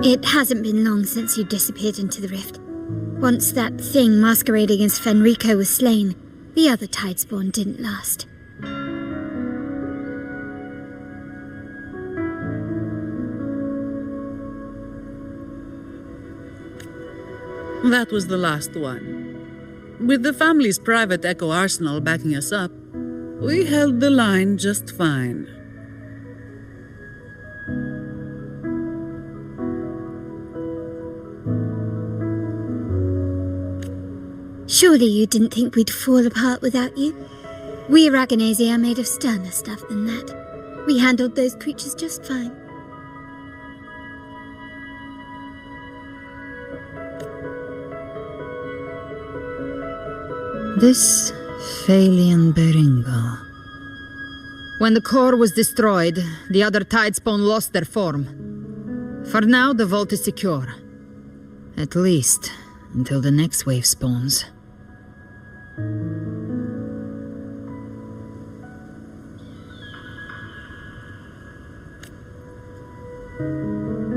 It hasn't been long since you disappeared into the rift. Once that thing masquerading as Fenrico was slain, the other Tidespawn didn't last. That was the last one. With the family's private Echo Arsenal backing us up, we held the line just fine. Surely you didn't think we'd fall apart without you? We Aragonese are made of sterner stuff than that. We handled those creatures just fine. This Phalian Beringo. When the core was destroyed, the other Tidespawn lost their form. For now, the vault is secure. At least, until the next wave spawns.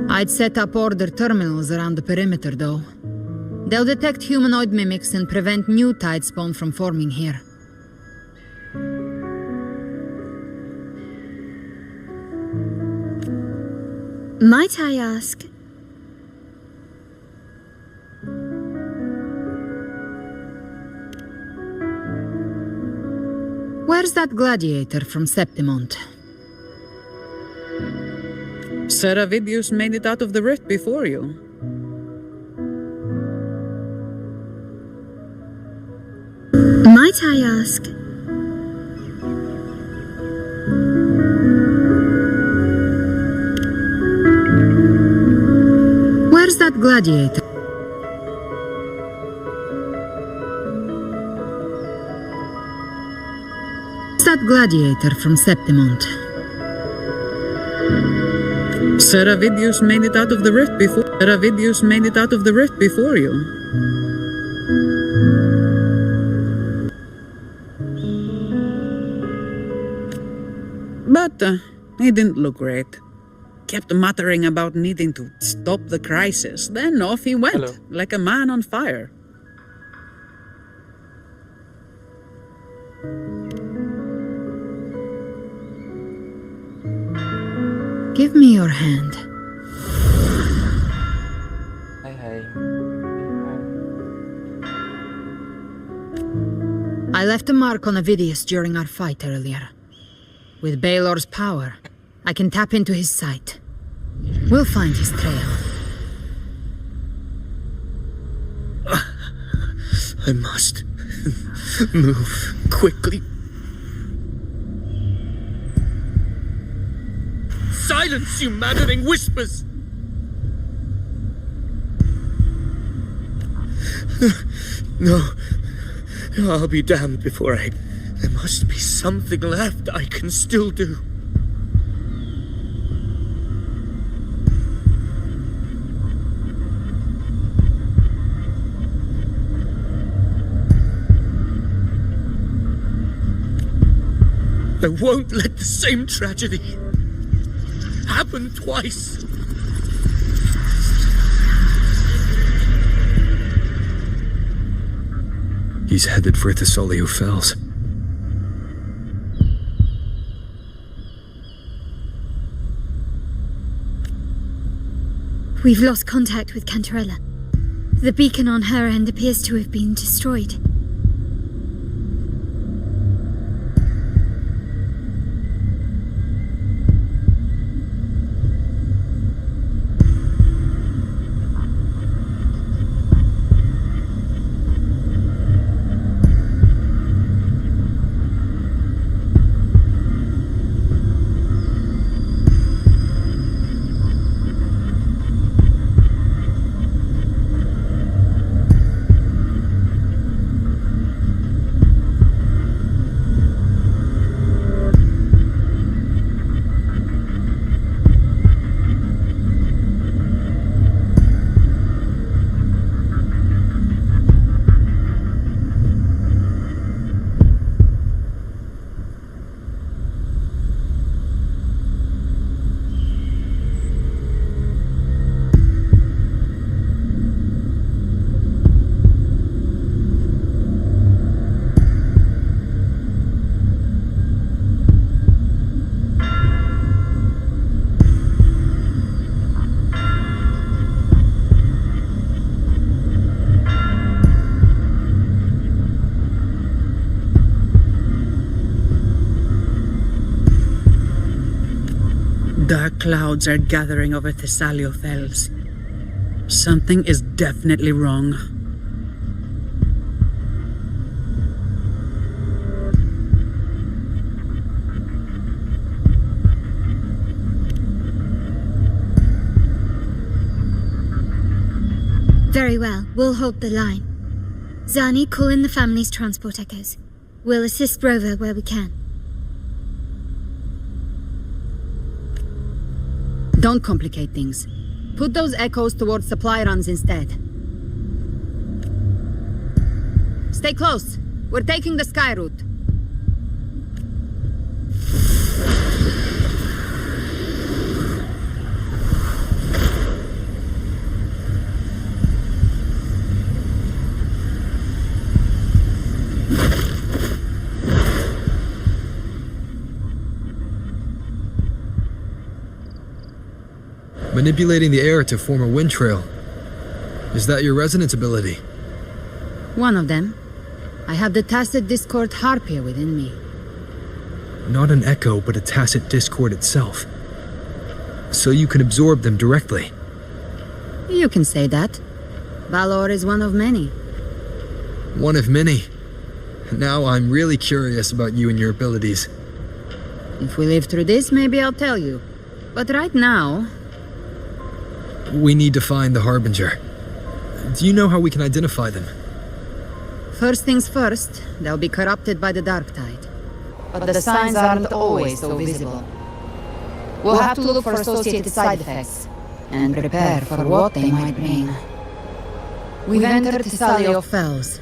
I'd set up order terminals around the perimeter, though. They'll detect humanoid mimics and prevent new Tidespawn from forming here. Might I ask? Where's that gladiator from Septimont? Seravidius made it out of the rift before you. Might I ask? Where's that gladiator? Where's that gladiator from Septimont? Seravidius made it out of the rift before. Seravidius made it out of the rift before you. But he didn't look great. Kept muttering about needing to stop the crisis. Then off he went, Hello. like a man on fire. Give me your hand. Hi, hi. I left a mark on Avidius during our fight earlier. With Baelor's power, I can tap into his sight. We'll find his trail. I must move quickly. Silence, you maddening whispers! No. I'll be damned before I... There must be something left I can still do. I won't let the same tragedy happen twice. He's headed for Thessalio Fells. We've lost contact with Cantarella. The beacon on her end appears to have been destroyed. Dark clouds are gathering over Thessalio Fells. Something is definitely wrong. Very well, we'll hold the line. Zani, call in the family's transport echoes. We'll assist Rover where we can. Don't complicate things. Put those echoes towards supply runs instead. Stay close. We're taking the sky route. Manipulating the air to form a wind trail. Is that your resonance ability? One of them. I have the tacit discord harpier within me. Not an echo, but a tacit discord itself. So you can absorb them directly. You can say that. Valor is one of many. One of many. Now I'm really curious about you and your abilities. If we live through this, maybe I'll tell you. But right now... We need to find the Harbinger. Do you know how we can identify them? First things first, they'll be corrupted by the dark tide. But the signs aren't always so visible. We'll have to look for associated side effects, and prepare for what they might bring. We've entered Thessalio Fells.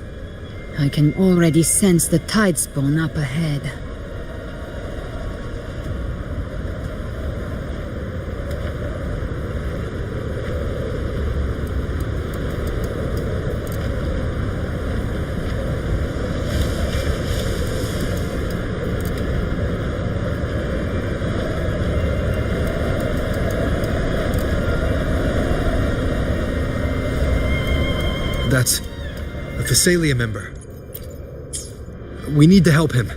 I can already sense the tide spawn up ahead. That's a Thessalia member. We need to help him.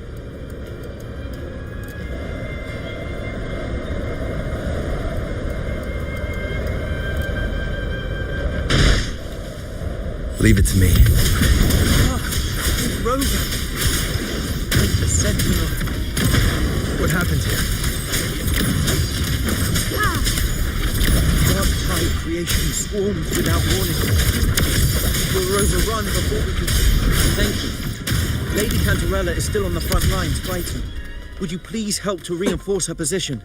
Leave it to me. Rover! The Sentinel. What happened here? Dark tide created radiation swarms without warning. We'll overrun before we can... Thank you. Lady Cantarella is still on the front lines fighting. Would you please help to reinforce her position?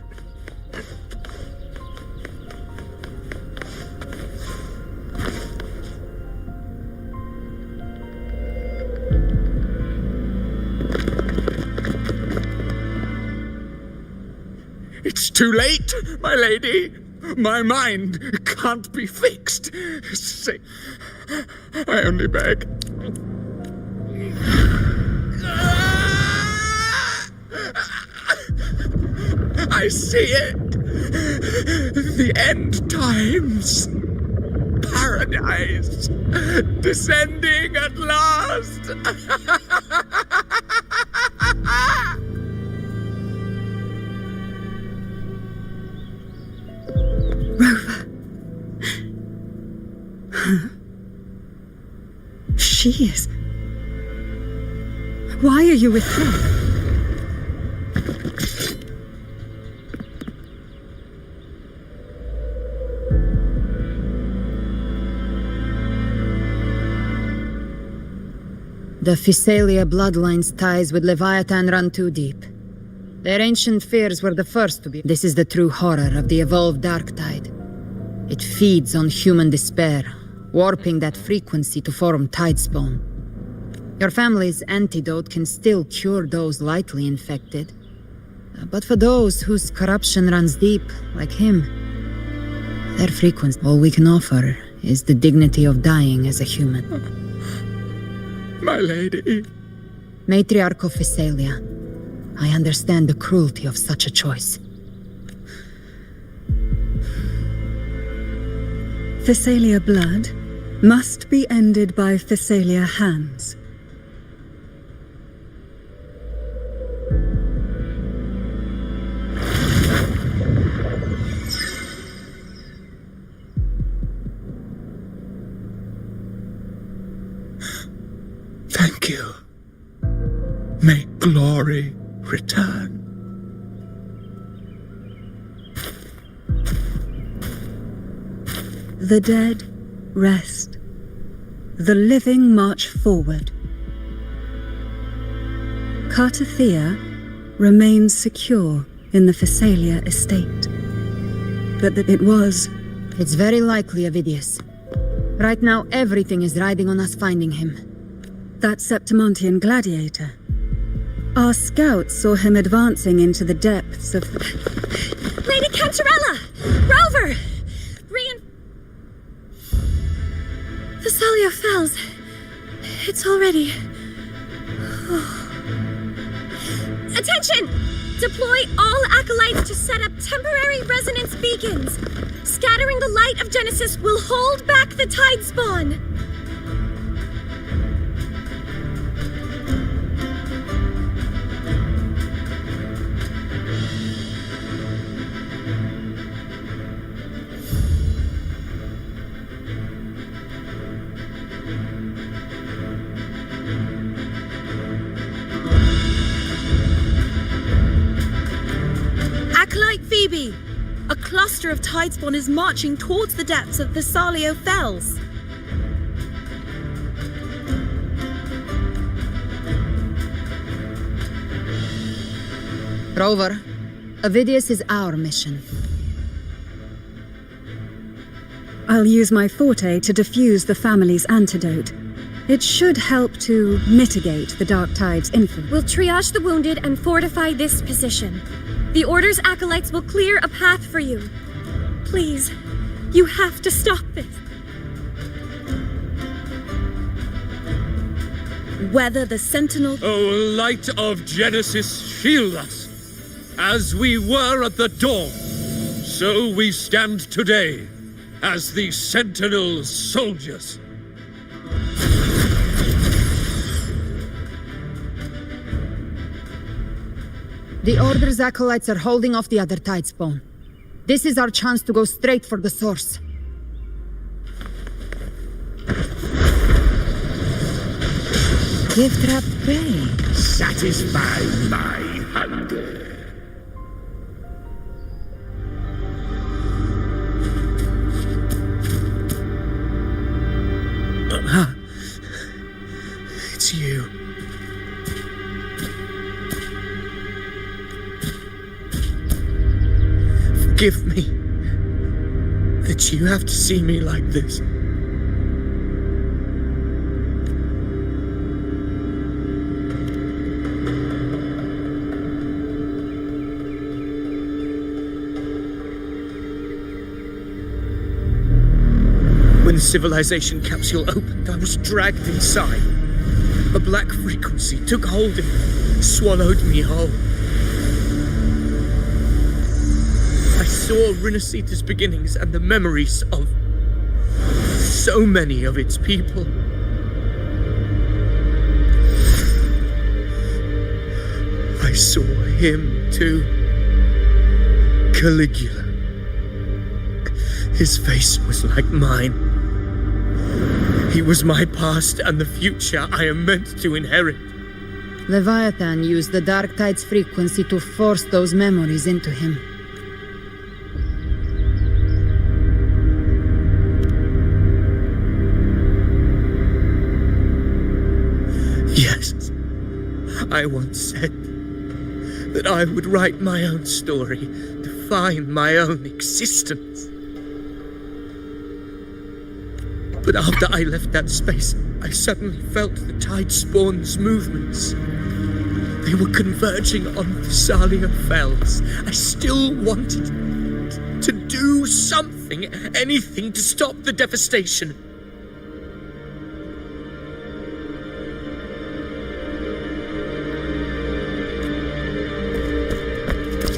It's too late, my lady. My mind can't be fixed. Say, I only beg. I see it. The end times. Paradise. Descending at last. Rover. She is. Why are you with her? The Physalia bloodline's ties with Leviathan run too deep. Their ancient fears were the first to be. This is the true horror of the evolved dark tide. It feeds on human despair, warping that frequency to form tidespawn. Your family's antidote can still cure those lightly infected. But for those whose corruption runs deep, like him, their frequency, all we can offer is the dignity of dying as a human. My lady. Matriarch of Physalia, I understand the cruelty of such a choice. Physalia blood must be ended by Physalia hands. Thank you. May glory return. The dead rest. The living march forward. Cartathea remains secure in the Physalia estate. But that it was... It's very likely, Avidius. Right now, everything is riding on us finding him. That Septimontian gladiator. Our scouts saw him advancing into the depths of... Lady Cantarella! Rover! Physalia Fells. It's already... Attention! Deploy all acolytes to set up temporary resonance beacons. Scattering the light of Genesis will hold back the tide spawn. Phoebe! A cluster of tidespawn is marching towards the depths of Physalia Fells. Rover, Avidius is our mission. I'll use my forte to diffuse the family's antidote. It should help to mitigate the Dark Tide's influence. We'll triage the wounded and fortify this position. The Order's acolytes will clear a path for you. Please, you have to stop this. Whether the Sentinel... Oh, light of Genesis, shield us. As we were at the dawn, so we stand today, as the Sentinel soldiers. The Order's acolytes are holding off the other tidespawn. This is our chance to go straight for the source. Gift-wrapped prey. Satisfy my hunger. Forgive me that you have to see me like this. When the civilization capsule opened, I was dragged inside. A black frequency took hold of me, swallowed me whole. I saw Rinasita's beginnings and the memories of so many of its people. I saw him too. Caligula. His face was like mine. He was my past and the future I am meant to inherit. Leviathan used the Dark Tide's frequency to force those memories into him. Yes, I once said that I would write my own story, define my own existence. But after I left that space, I suddenly felt the Tidespawn's movements. They were converging on the Thalia Fells. I still wanted to do something, anything to stop the devastation.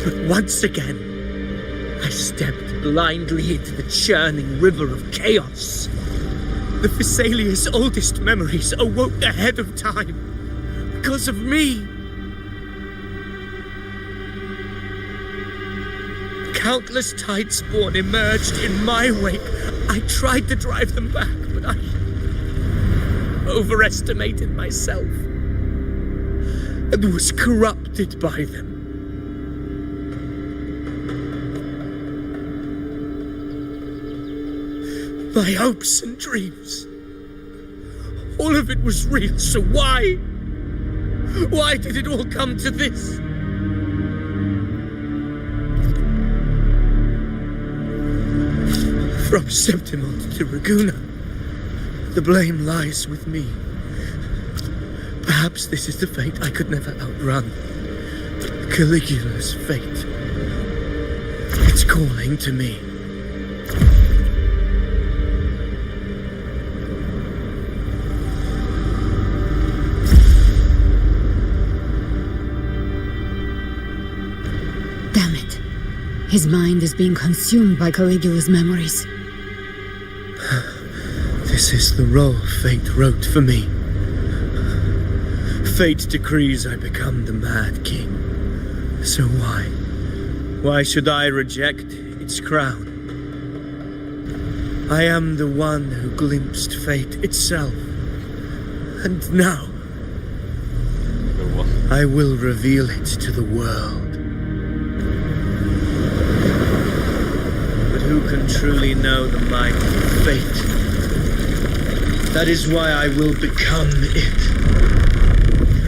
But once again, I stepped blindly into the churning river of chaos. The Thessalia's oldest memories awoke ahead of time because of me. Countless Tidespawn emerged in my wake. I tried to drive them back, but I overestimated myself and was corrupted by them. My hopes and dreams. All of it was real, so why? Why did it all come to this? From Septimont to Raguna, the blame lies with me. Perhaps this is the fate I could never outrun. Caligula's fate. It's calling to me. His mind is being consumed by Caligula's memories. This is the role fate wrote for me. Fate decrees I become the Mad King. So why? Why should I reject its crown? I am the one who glimpsed fate itself. And now, I will reveal it to the world. Who can truly know the mind of fate? That is why I will become it.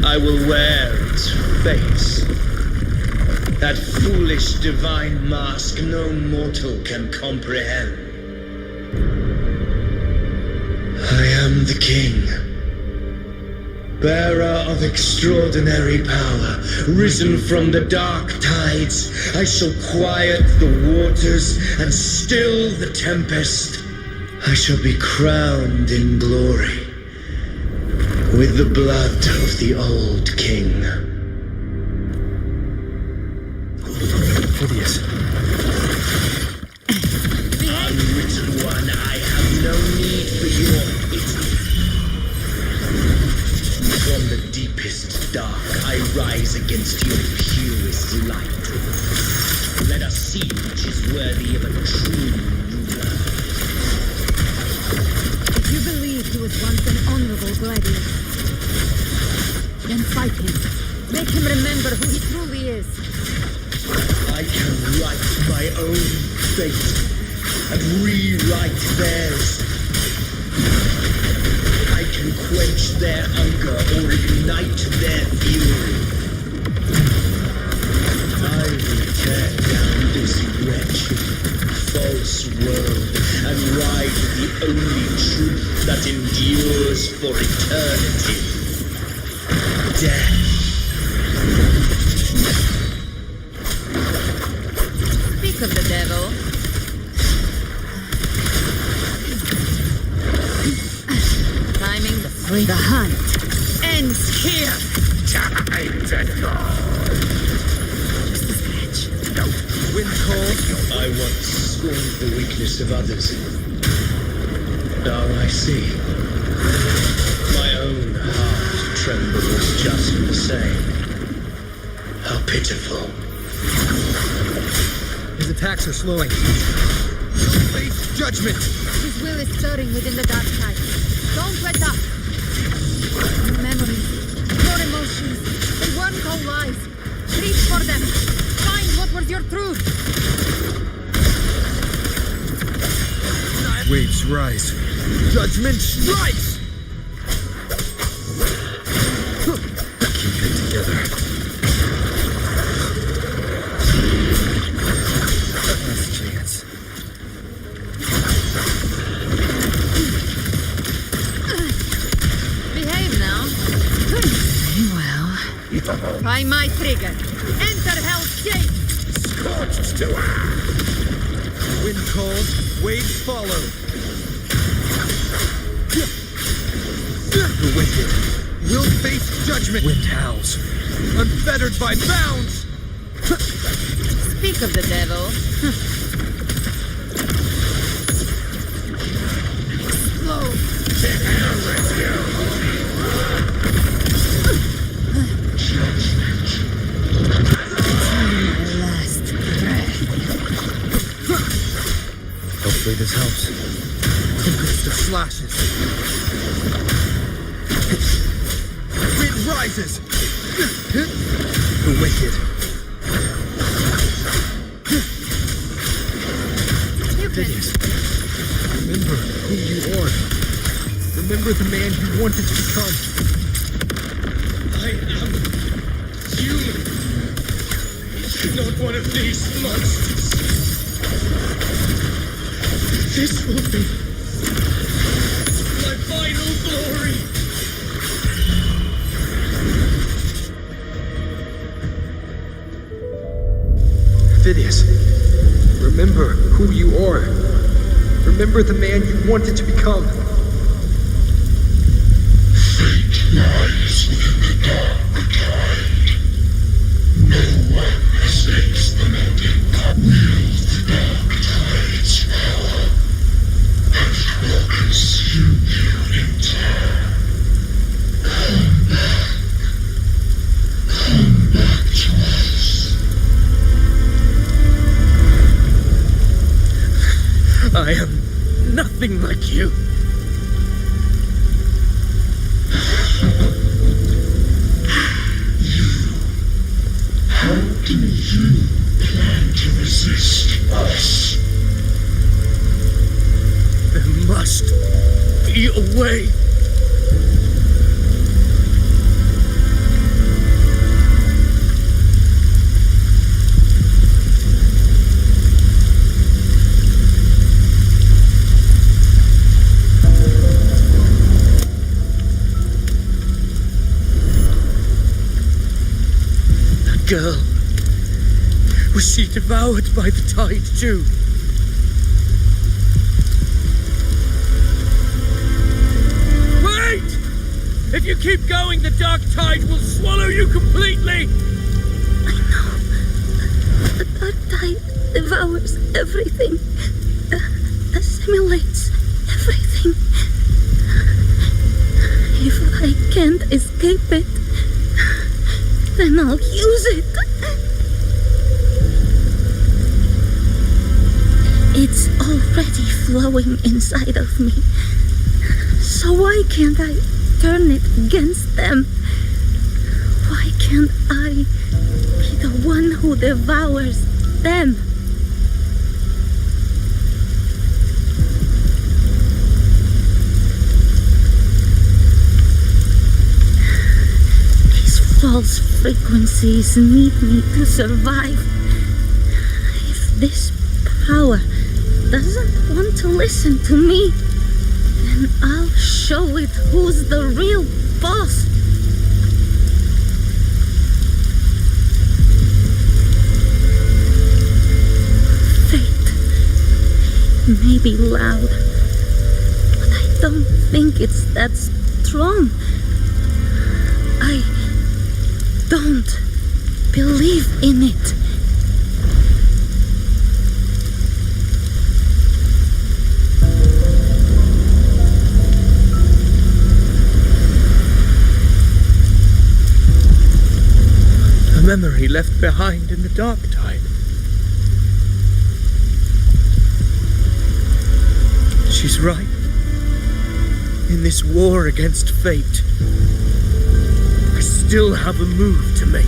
I will wear its face. That foolish divine mask no mortal can comprehend. I am the king. Bearer of extraordinary power, risen from the dark tides, I shall quiet the waters and still the tempest. I shall be crowned in glory with the blood of the old king. Phidias. Unwritten one, I have no need for your pity. From the deepest dark, I rise against your purest light. Let us see which is worthy of a true ruler. If you believe he was once an honorable gladiator, then fight him. Make him remember who he truly is. I can write my own fate and rewrite theirs. I can quench their anger or ignite their fury. I I will tear down this wretched, false world and ride the only truth that endures for eternity. Death. Speak of the devil. Timing the hunt ends here. Time to go. Just a scratch. Wind cold. I once scorned the weakness of others. Now I see. My own heart trembles just the same. How pitiful. His attacks are slowing. Face judgment. His will is stirring within the dark side. Don't let up. Your memories, your emotions, they weren't all lies. Reach for them. Find what was your truth. Waves rise. Judgment strikes! Keep it together. Last chance. Behave now. Very well. By my trigger. Enter Hell's Gate. Scorched to Wind cold, waves follow. The wicked will face judgment. Wind howls, unfettered by bounds. Speak of the devil. Explode. Last breath. Hopefully this helps. Tempest of slashes. Wind rises. The wicked. Phineas, remember who you are. Remember the man you wanted to become. I am human. Not one of these monsters. This will be my final glory. Phineas, remember who you are. Remember the man you wanted to become. Fate lies within the dark tide. No one mistakes the mountain that wields the dark tide's power, and it will consume you in time. Come back. Come back to us. I am nothing like you. How do you plan to resist us? There must be a way. Girl, was she devoured by the tide too? Wait! If you keep going, the dark tide will swallow you completely! I know. The dark tide devours everything. Assimilates everything. If I can't escape it, then I'll use it. It's already flowing inside of me. So why can't I turn it against them? Why can't I be the one who devours them? These false frequencies need me to survive. If this power doesn't want to listen to me, then I'll show it who's the real boss. Fate may be loud, but I don't think it's that strong. I don't believe in it. A memory left behind in the dark tide. She's right. In this war against fate, I still have a move to make.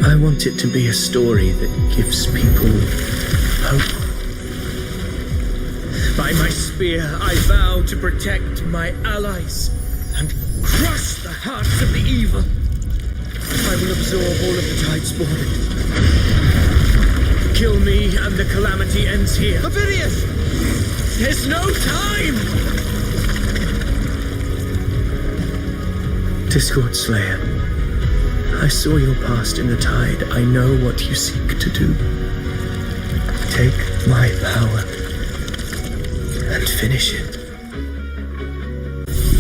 I want it to be a story that gives people hope. By my spear, I vow to protect my allies and crush the hearts of the evil. I will absorb all of the Tidespawn. Kill me and the calamity ends here. Ovidius! There's no time! Discord Slayer, I saw your past in the tide. I know what you seek to do. Take my power and finish it.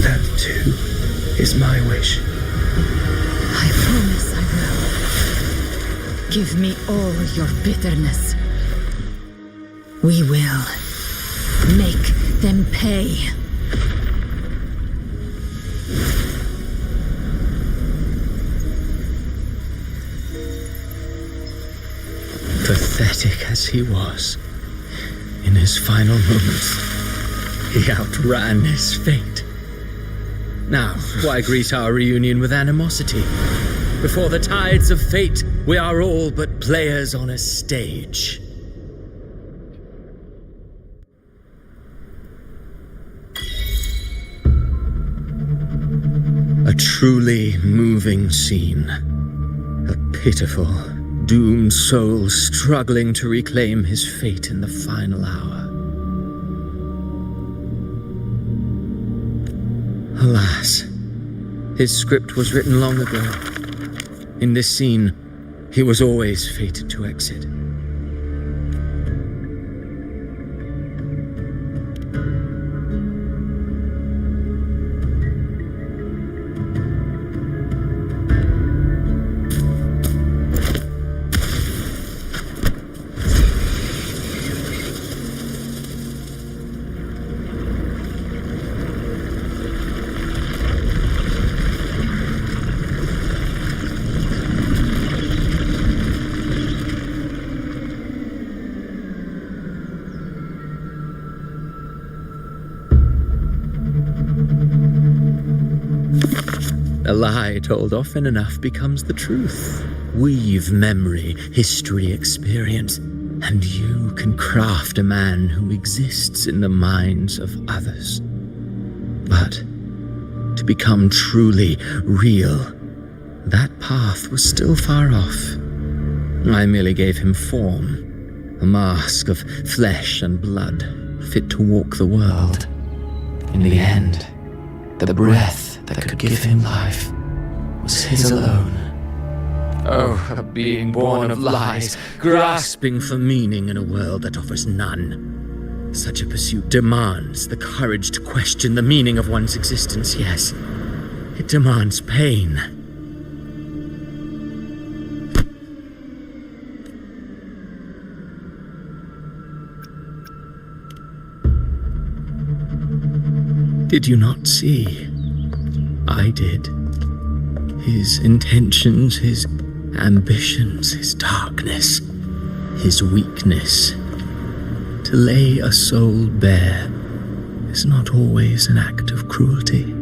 That too is my wish. I promise I will. Give me all your bitterness. We will make them pay. Pathetic as he was, in his final moments, he outran his fate. Now, why greet our reunion with animosity? Before the tides of fate, we are all but players on a stage. A truly moving scene. A pitiful, doomed soul struggling to reclaim his fate in the final hour. Alas, his script was written long ago. In this scene, he was always fated to exit. A lie told often enough becomes the truth. Weave memory, history, experience, and you can craft a man who exists in the minds of others. But to become truly real, that path was still far off. I merely gave him form, a mask of flesh and blood, fit to walk the world. In the end, the breath that could give him life was his alone. Oh, a being born of lies, grasping for meaning in a world that offers none. Such a pursuit demands the courage to question the meaning of one's existence, yes. It demands pain. Did you not see? I did. His intentions, his ambitions, his darkness, his weakness. To lay a soul bare is not always an act of cruelty.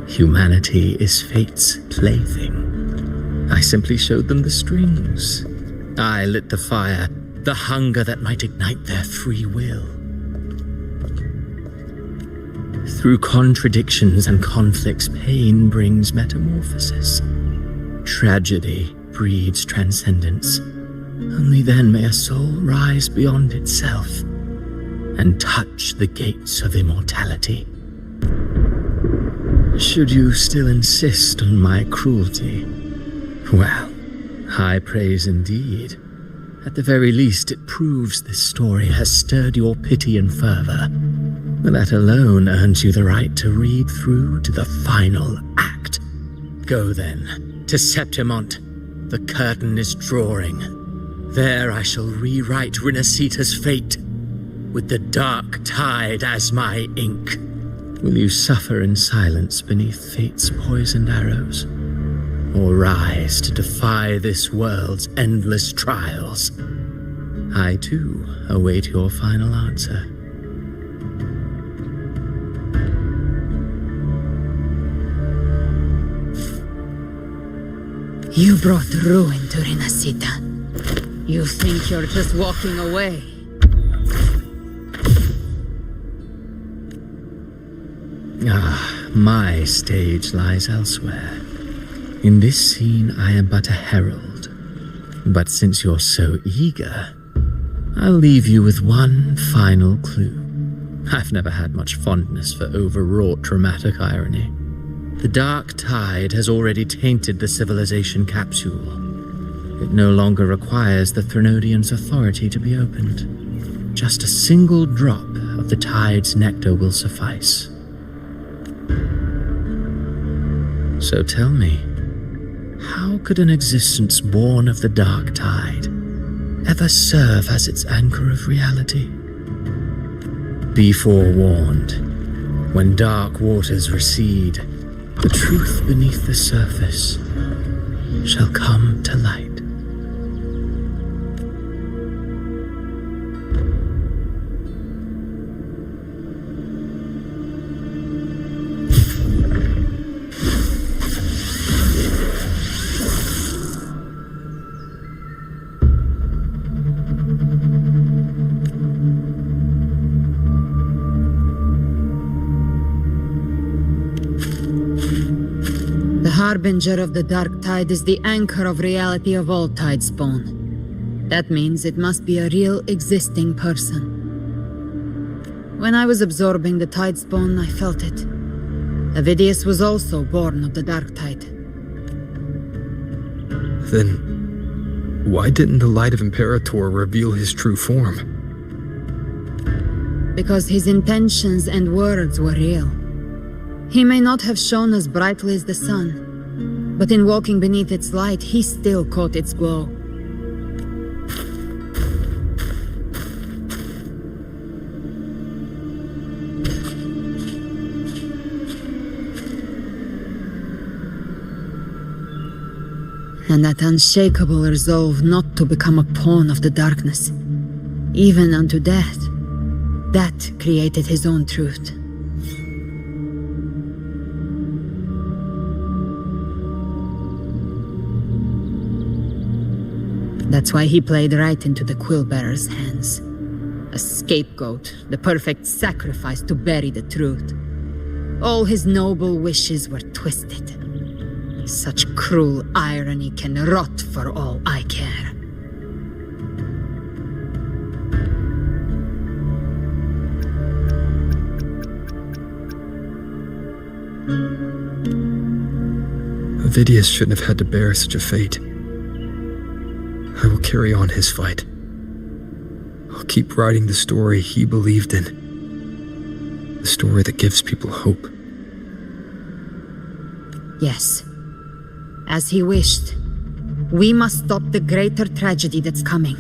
Humanity is fate's plaything. I simply showed them the strings. I lit the fire, the hunger that might ignite their free will. Through contradictions and conflicts, pain brings metamorphosis. Tragedy breeds transcendence. Only then may a soul rise beyond itself and touch the gates of immortality. Should you still insist on my cruelty, well, high praise indeed. At the very least, it proves this story has stirred your pity and fervor. That alone earns you the right to read through to the final act. Go then, to Septimont. The curtain is drawing. There I shall rewrite Rinasita's fate, with the dark tide as my ink. Will you suffer in silence beneath fate's poisoned arrows? Or rise to defy this world's endless trials? I, too, await your final answer. You brought ruin to Rinasita. You think you're just walking away? Ah, my stage lies elsewhere. In this scene, I am but a herald. But since you're so eager, I'll leave you with one final clue. I've never had much fondness for overwrought dramatic irony. The dark tide has already tainted the civilization capsule. It no longer requires the Threnodian's authority to be opened. Just a single drop of the tide's nectar will suffice. So tell me, how could an existence born of the dark tide ever serve as its anchor of reality? Be forewarned, when dark waters recede, the truth beneath the surface shall come to light. Harbinger of the dark tide is the anchor of reality of all tidespawn. That means it must be a real existing person. When I was absorbing the tidespawn, I felt it. Avidius was also born of the dark tide. Then, why didn't the light of Imperator reveal his true form? Because his intentions and words were real. He may not have shone as brightly as the sun, but in walking beneath its light, he still caught its glow. And that unshakable resolve not to become a pawn of the darkness, even unto death, that created his own truth. That's why he played right into the Quillbearer's hands. A scapegoat, the perfect sacrifice to bury the truth. All his noble wishes were twisted. Such cruel irony can rot for all I care. Avidius shouldn't have had to bear such a fate. I will carry on his fight. I'll keep writing the story he believed in. The story that gives people hope. Yes. As he wished. We must stop the greater tragedy that's coming.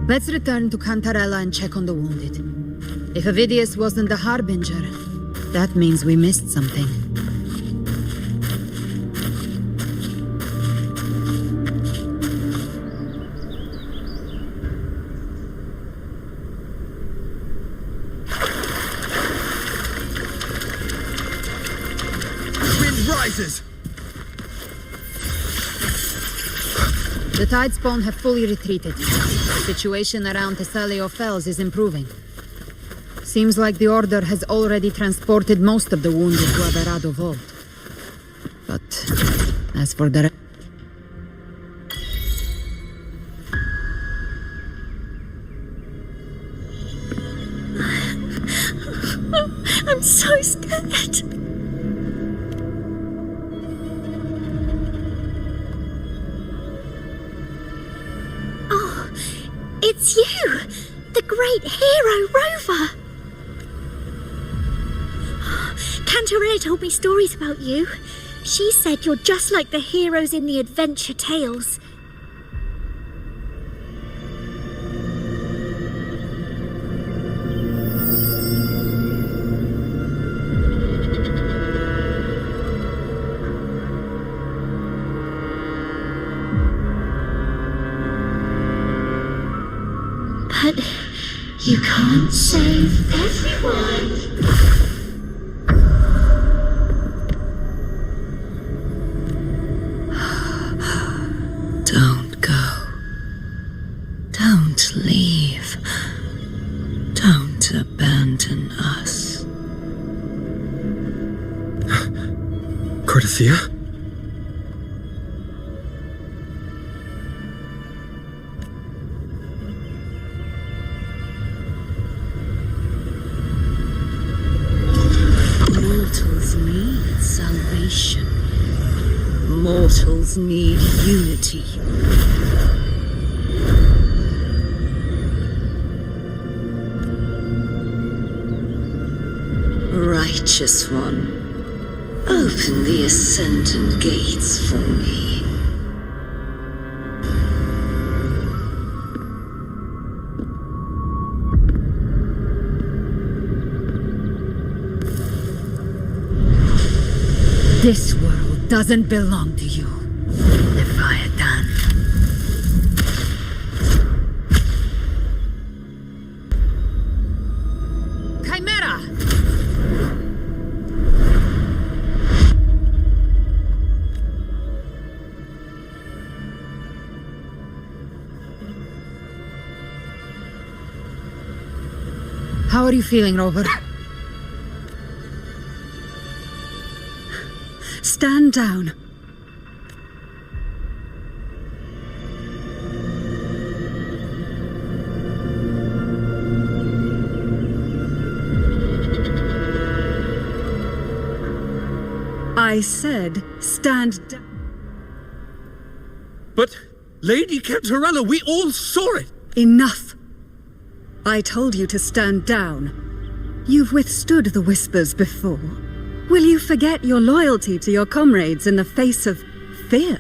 Let's return to Cantarella and check on the wounded. If Avidius wasn't the Harbinger, that means we missed something. The Tidespawn have fully retreated. The situation around Thessalio Fells is improving. Seems like the Order has already transported most of the wounded to Averado Vault. But as for the I'm so scared. Oh, it's you! The great hero, Rover! Cantarella told me stories about you. She said you're just like the heroes in the adventure tales. But you can't save everyone. Don't go. Don't leave. Don't abandon us. Cardathia? Mortals need salvation. Mortals need unity. Righteous One, open the Ascendant gates for me. This world doesn't belong to you, Leviathan. Chimera! How are you feeling, Rover? Stand down. I said, stand down. But, Lady Cantarella, we all saw it! Enough! I told you to stand down. You've withstood the whispers before. Will you forget your loyalty to your comrades in the face of fear?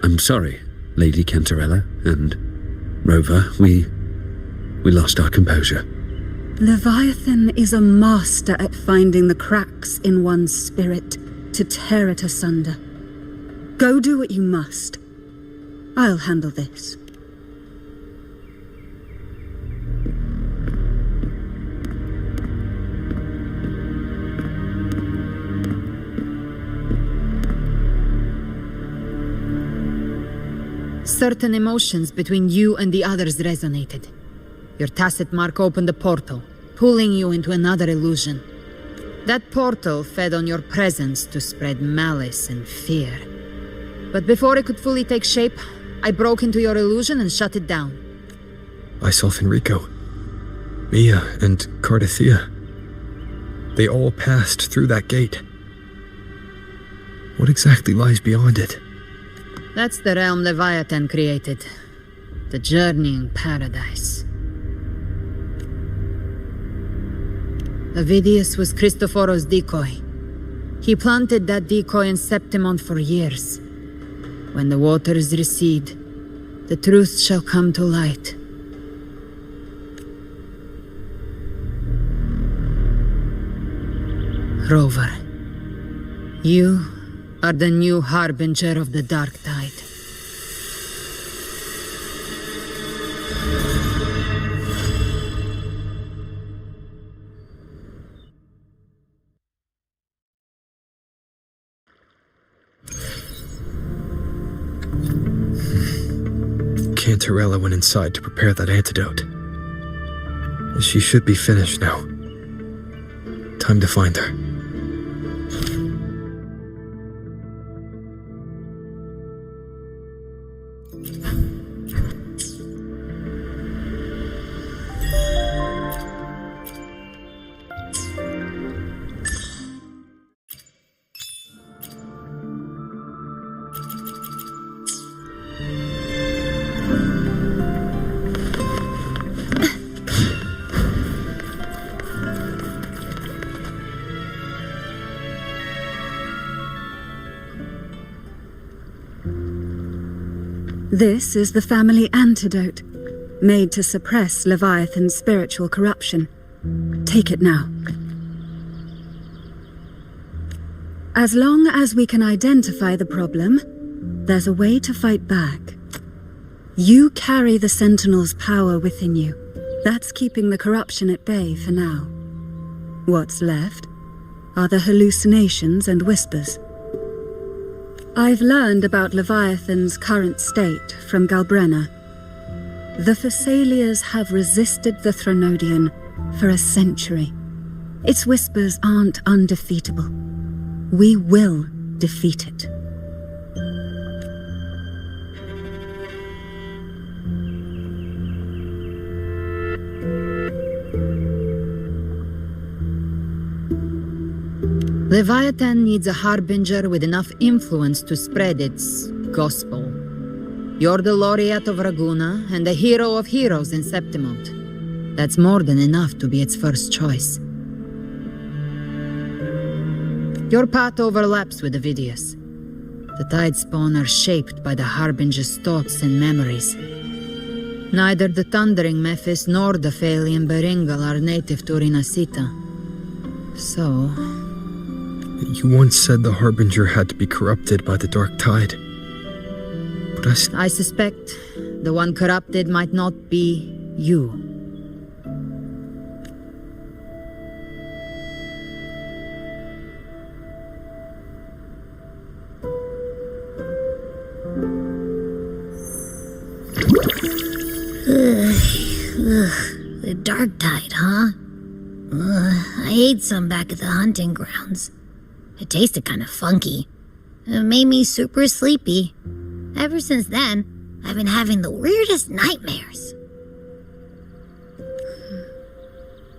I'm sorry, Lady Cantarella and Rover. We lost our composure. Leviathan is a master at finding the cracks in one's spirit to tear it asunder. Go do what you must. I'll handle this. Certain emotions between you and the others resonated. Your tacit mark opened a portal, pulling you into another illusion. That portal fed on your presence to spread malice and fear. But before it could fully take shape, I broke into your illusion and shut it down. I saw Fenrico, Mia, and Cardathia. They all passed through that gate. What exactly lies beyond it? That's the realm Leviathan created. The journeying paradise. Avidius was Cristoforo's decoy. He planted that decoy in Septimont for years. When the waters recede, the truth shall come to light. Rover, you are the new harbinger of the Dark Tide. Cantarella went inside to prepare that antidote. She should be finished now. Time to find her. This is the family antidote, made to suppress Leviathan's spiritual corruption. Take it now. As long as we can identify the problem, there's a way to fight back. You carry the Sentinel's power within you. That's keeping the corruption at bay for now. What's left are the hallucinations and whispers. I've learned about Leviathan's current state from Galbrenna. The Thessalias have resisted the Threnodian for a century. Its whispers aren't undefeatable. We will defeat it. Leviathan needs a harbinger with enough influence to spread its gospel. You're the laureate of Raguna and the hero of heroes in Septimont. That's more than enough to be its first choice. Your path overlaps with Ovidius. The Tidespawn are shaped by the harbinger's thoughts and memories. Neither the Thundering Mephis nor the Phalian Beringal are native to Rinasita. So... You once said the Harbinger had to be corrupted by the Dark Tide. But I suspect the one corrupted might not be you. The Dark Tide, huh? I ate some back at the hunting grounds. It tasted kind of funky. It made me super sleepy. Ever since then, I've been having the weirdest nightmares.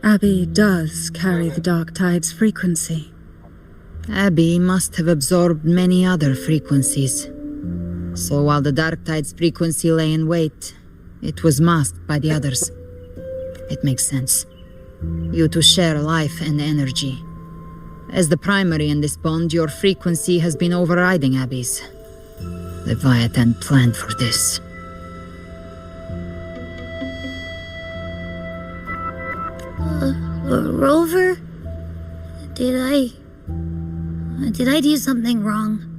Abby does carry the Dark Tide's frequency. Abby must have absorbed many other frequencies. So while the Dark Tide's frequency lay in wait, it was masked by the others. It makes sense. You two share life and energy. As the primary in this bond, your frequency has been overriding Abby's. Leviathan planned for this. Rover? Did I do something wrong?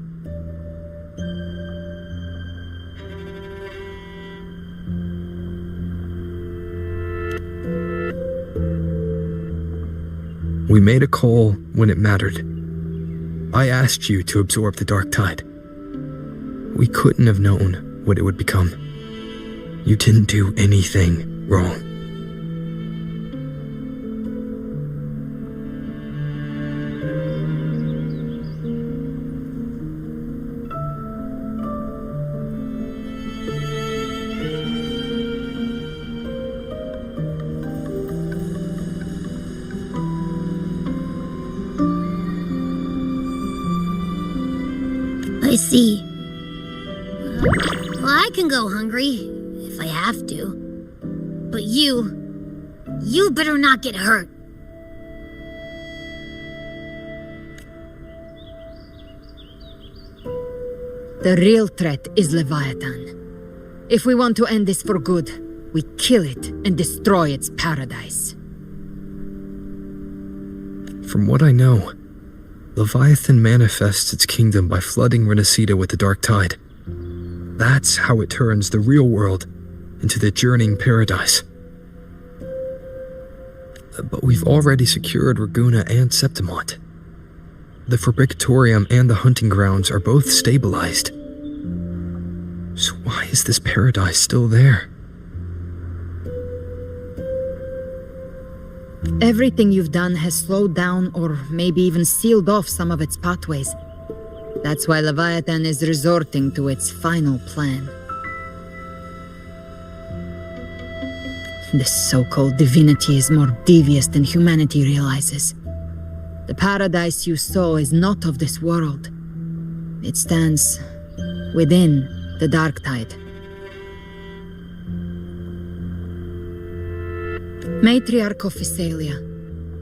we made a call when it mattered. I asked you to absorb the Dark Tide. We couldn't have known what it would become. You didn't do anything wrong. I see. Well, I can go hungry, if I have to. But you better not get hurt. The real threat is Leviathan. If we want to end this for good, we kill it and destroy its paradise. From what I know, Leviathan manifests its kingdom by flooding Renacida with the Dark Tide. That's how it turns the real world into the journeying paradise. But we've already secured Raguna and Septimont. The Fabricatorium and the hunting grounds are both stabilized. So why is this paradise still there? Everything you've done has slowed down or maybe even sealed off some of its pathways. That's why Leviathan is resorting to its final plan. This so-called divinity is more devious than humanity realizes. The paradise you saw is not of this world. It stands within the dark tide. Matriarch of Physalia,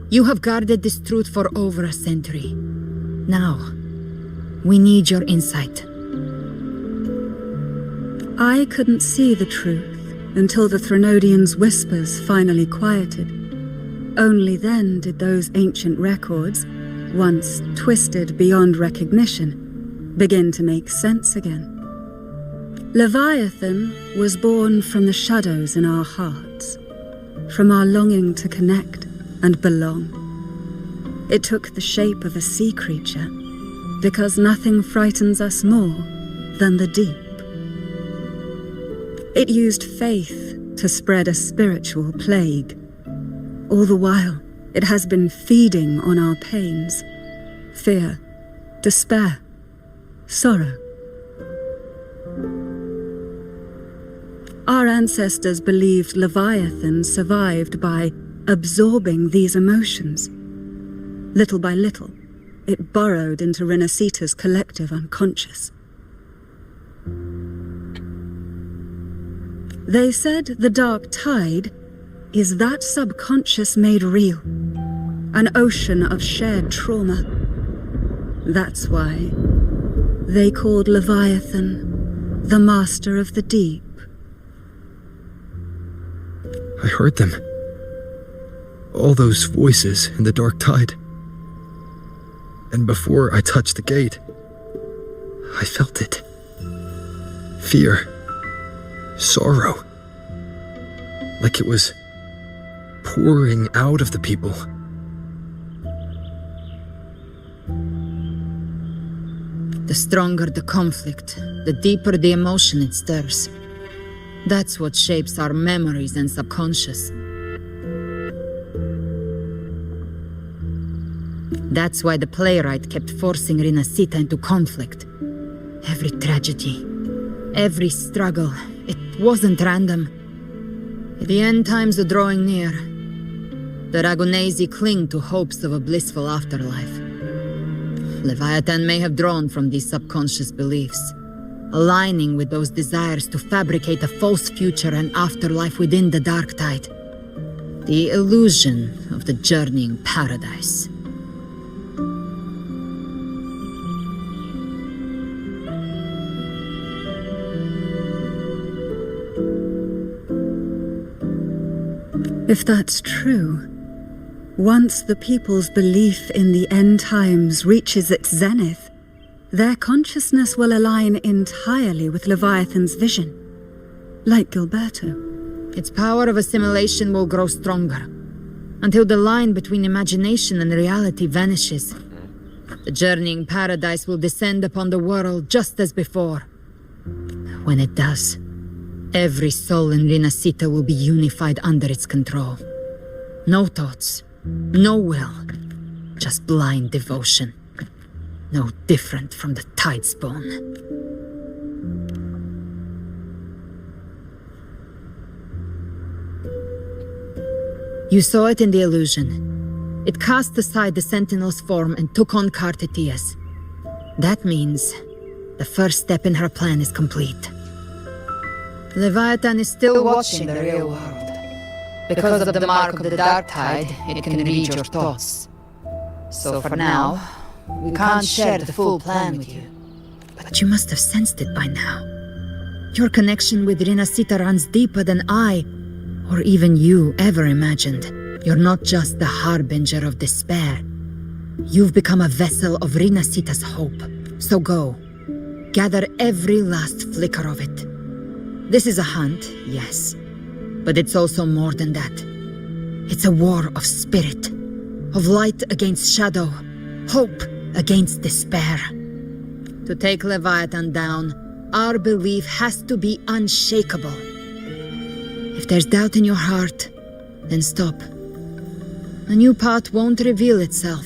you have guarded this truth for over a century. Now, we need your insight. I couldn't see the truth until the Threnodians' whispers finally quieted. Only then did those ancient records, once twisted beyond recognition, begin to make sense again. Leviathan was born from the shadows in our hearts, from our longing to connect and belong. It took the shape of a sea creature, because nothing frightens us more than the deep. It used faith to spread a spiritual plague. All the while, it has been feeding on our pains, fear, despair, sorrow. Our ancestors believed Leviathan survived by absorbing these emotions. Little by little, it burrowed into Renacita's collective unconscious. They said the dark tide is that subconscious made real, an ocean of shared trauma. That's why they called Leviathan the master of the deep. I heard them. All those voices in the dark tide. And before I touched the gate, I felt it. Fear. Sorrow. Like it was pouring out of the people. The stronger the conflict, the deeper the emotion it stirs. That's what shapes our memories and subconscious. That's why the playwright kept forcing Renacita into conflict. Every tragedy, every struggle, it wasn't random. The end times are drawing near. The Ragonesi cling to hopes of a blissful afterlife. Leviathan may have drawn from these subconscious beliefs, aligning with those desires to fabricate a false future and afterlife within the dark tide. The illusion of the journeying paradise. If that's true, once the people's belief in the end times reaches its zenith, their consciousness will align entirely with Leviathan's vision, like Gilberto. Its power of assimilation will grow stronger, until the line between imagination and reality vanishes. The journeying paradise will descend upon the world just as before. When it does, every soul in Renacita will be unified under its control. No thoughts, no will, just blind devotion. No different from the Tidespawn. You saw it in the illusion. It cast aside the Sentinel's form and took on Cartetius. That means the first step in her plan is complete. Leviathan is still watching the real world. Because of the mark of the dark tide, it can read your thoughts. So for now, we can't share the full plan with you. But you must have sensed it by now. Your connection with Renacita runs deeper than I, or even you, ever imagined. You're not just the harbinger of despair. You've become a vessel of Renacita's hope. So go. Gather every last flicker of it. This is a hunt, yes. But it's also more than that. It's a war of spirit. Of light against shadow. Hope against despair. To take Leviathan down, Our belief has to be unshakable. If there's doubt in your heart, then stop. A new path won't reveal itself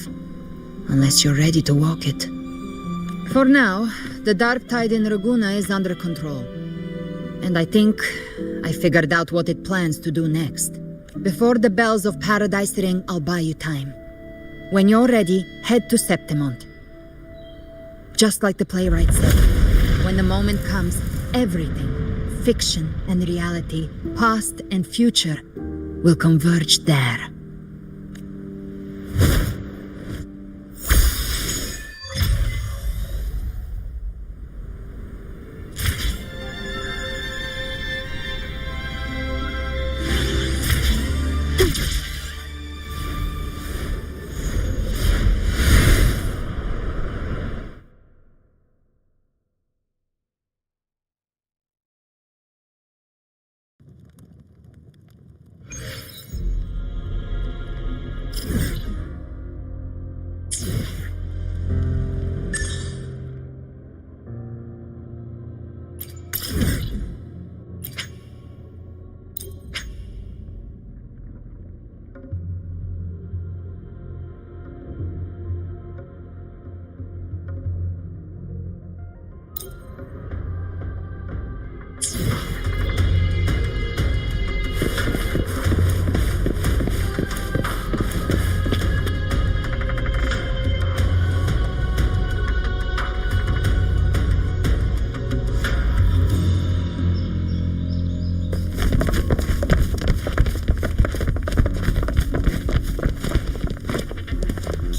unless you're ready to walk it. For now, the dark tide in Raguna is under control. And I think I figured out what it plans to do next. Before the bells of Paradise ring, I'll buy you time. When you're ready, head to Septimont. Just like the playwright said, when the moment comes, everything, fiction and reality, past and future, will converge there.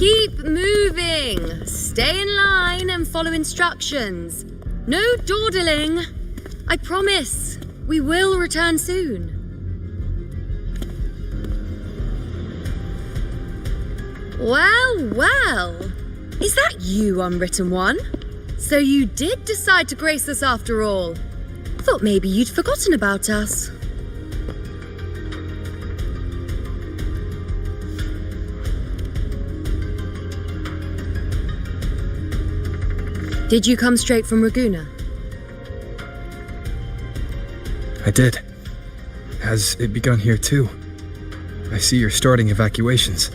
Keep moving! Stay in line and follow instructions. No dawdling. I promise, we will return soon. Well, well. Is that you, Unwritten One? So you did decide to grace us after all. Thought maybe you'd forgotten about us. Did you come straight from Raguna? I did. Has it begun here too? I see you're starting evacuations.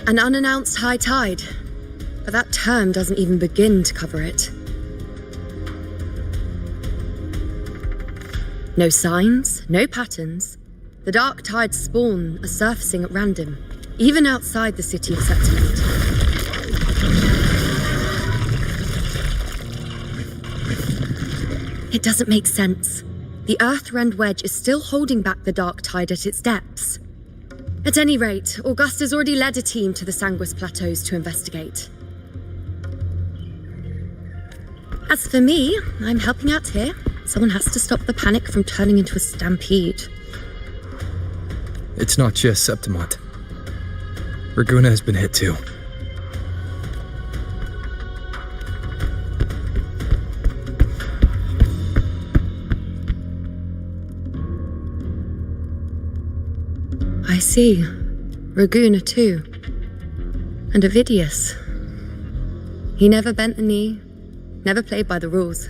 An unannounced high tide. But that term doesn't even begin to cover it. No signs, no patterns. The dark tide's spawn are surfacing at random, even outside the city of Septimont. It doesn't make sense. The Earthrend Wedge is still holding back the dark tide at its depths. At any rate, Augusta's already led a team to the Sanguis Plateaus to investigate. As for me, I'm helping out here. Someone has to stop the panic from turning into a stampede. It's not just Septimont. Raguna has been hit too. I see. Raguna too. And Ovidius. He never bent a knee, never played by the rules.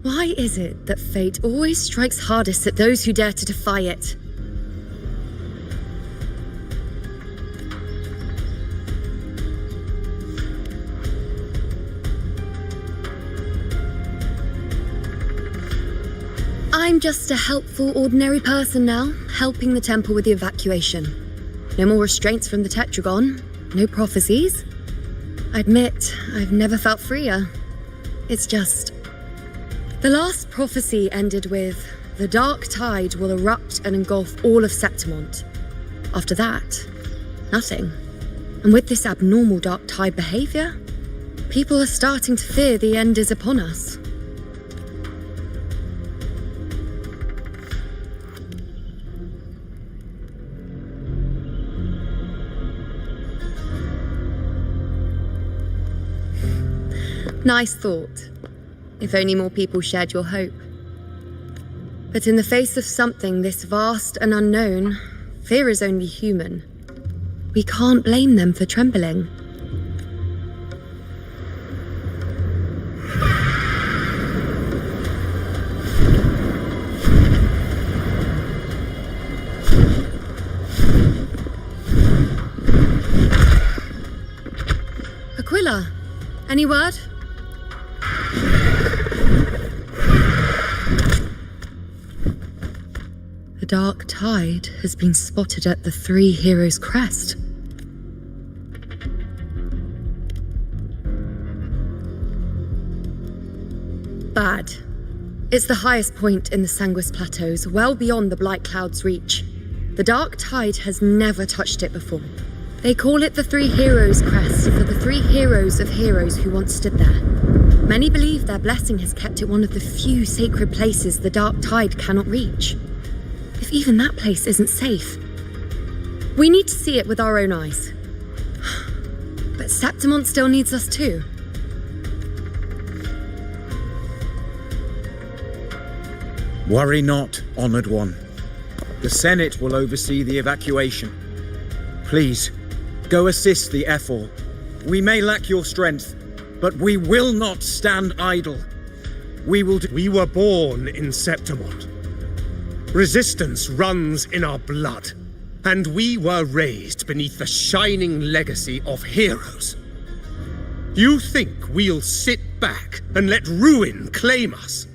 Why is it that fate always strikes hardest at those who dare to defy it? I'm just a helpful, ordinary person now, helping the temple with the evacuation. No more restraints from the Tetragon, no prophecies. I admit, I've never felt freer. It's just... The last prophecy ended with, the dark tide will erupt and engulf all of Septimont. After that, nothing. And with this abnormal dark tide behavior, people are starting to fear the end is upon us. Nice thought. If only more people shared your hope. But in the face of something this vast and unknown, fear is only human. We can't blame them for trembling. Any word? The dark tide has been spotted at the Three Heroes Crest. Bad. It's the highest point in the Sanguis Plateaus, well beyond the Blight Cloud's reach. The dark tide has never touched it before. They call it the Three Heroes Crest for the three heroes of heroes who once stood there. Many believe their blessing has kept it one of the few sacred places the dark tide cannot reach. If even that place isn't safe, we need to see it with our own eyes. But Septimont still needs us too. Worry not, Honored One. The Senate will oversee the evacuation. Please, go assist the Ephor. We may lack your strength, but we will not stand idle. We were born in Septimont. Resistance runs in our blood, and we were raised beneath the shining legacy of heroes. You think we'll sit back and let ruin claim us?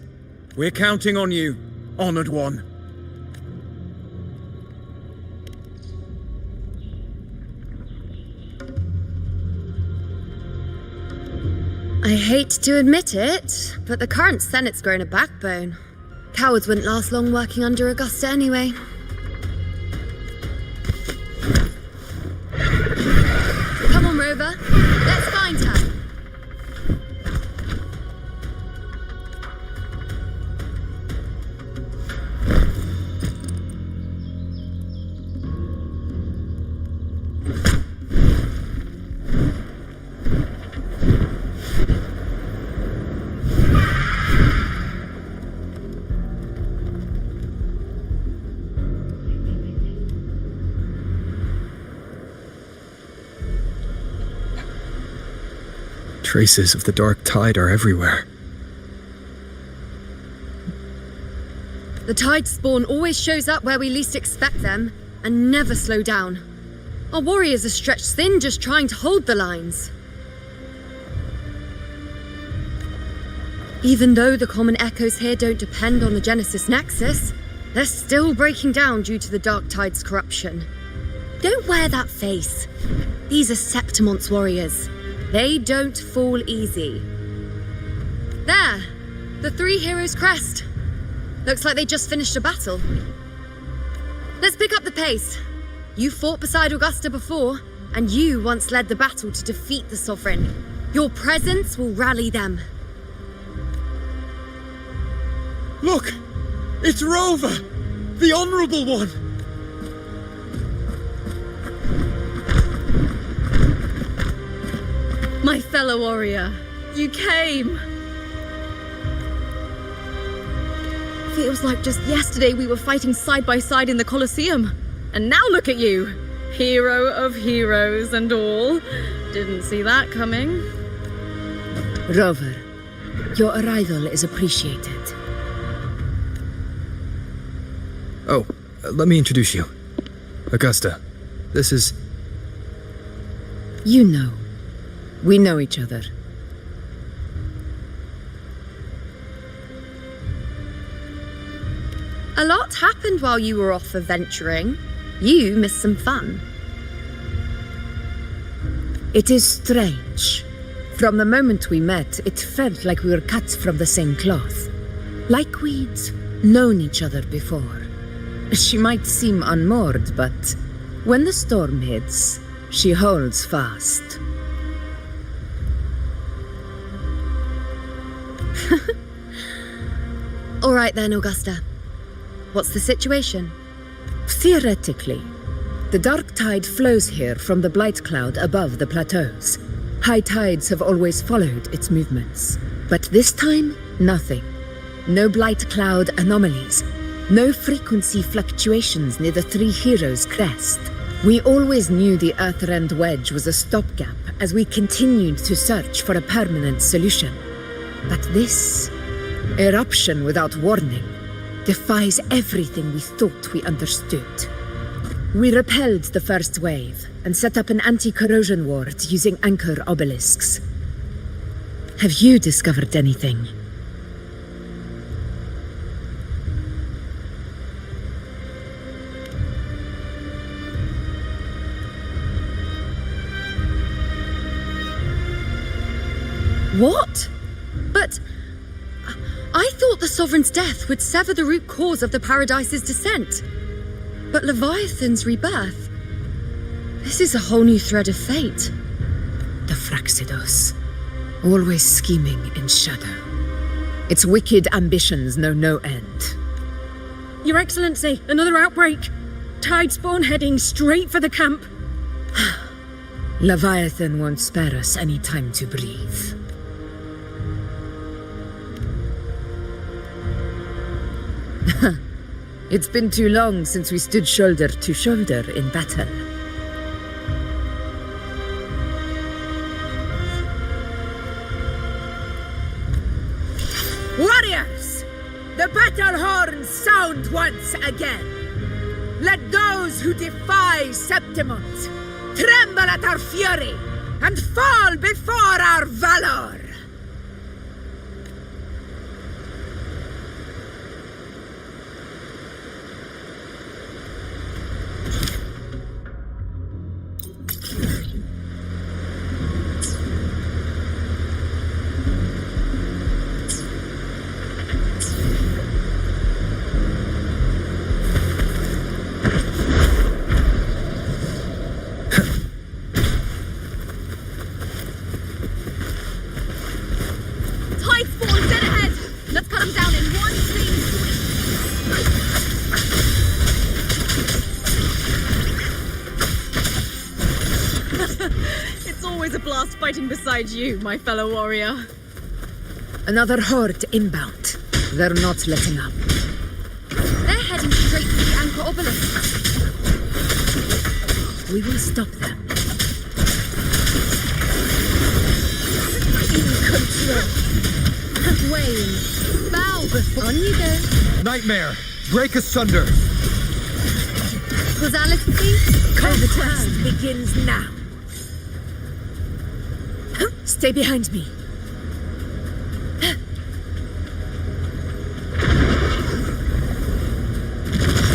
We're counting on you, Honored One. I hate to admit it, but the current Senate's grown a backbone. Cowards wouldn't last long working under Augusta anyway. Come on, Rover. Let's find her. Traces of the dark tide are everywhere. The tide spawn always shows up where we least expect them, and never slow down. Our warriors are stretched thin just trying to hold the lines. Even though the common echoes here don't depend on the Genesis Nexus, they're still breaking down due to the dark tide's corruption. Don't wear that face. These are Septimont's warriors. They don't fall easy. There! The Three Heroes Crest. Looks like they just finished a battle. Let's pick up the pace. You fought beside Augusta before, and you once led the battle to defeat the Sovereign. Your presence will rally them. Look! It's Rover! The Honorable One! My fellow warrior, you came! Feels like just yesterday we were fighting side by side in the Colosseum. And now look at you! Hero of heroes and all. Didn't see that coming. Rover, your arrival is appreciated. Oh, let me introduce you. Augusta, this is... You know. We know each other. A lot happened while you were off adventuring. You missed some fun. It is strange. From the moment we met, it felt like we were cut from the same cloth. Like we'd known each other before. She might seem unmoored, but when the storm hits, she holds fast. All right then, Augusta. What's the situation? Theoretically, the dark tide flows here from the Blight Cloud above the plateaus. High tides have always followed its movements. But this time, nothing. No Blight Cloud anomalies. No frequency fluctuations near the Three Heroes Crest. We always knew the Earthrend Wedge was a stopgap as we continued to search for a permanent solution. But this eruption without warning defies everything we thought we understood. We repelled the first wave and set up an anti-corrosion ward using anchor obelisks. Have you discovered anything? What? But I thought the Sovereign's death would sever the root cause of the Paradise's descent. But Leviathan's rebirth... This is a whole new thread of fate. The Fraxidos, always scheming in shadow. Its wicked ambitions know no end. Your Excellency, another outbreak. Tidespawn heading straight for the camp. Leviathan won't spare us any time to breathe. It's been too long since we stood shoulder to shoulder in battle. Warriors! The battle horns sound once again. Let those who defy Septimont tremble at our fury and fall before our valor! Fighting beside you, my fellow warrior. Another horde inbound. They're not letting up. They're heading straight for the Anchor Obelisk. We will stop them. In control. Wayne, bow before... On you go. Nightmare! Break asunder! Causality? Conquest begins now. Stay behind me.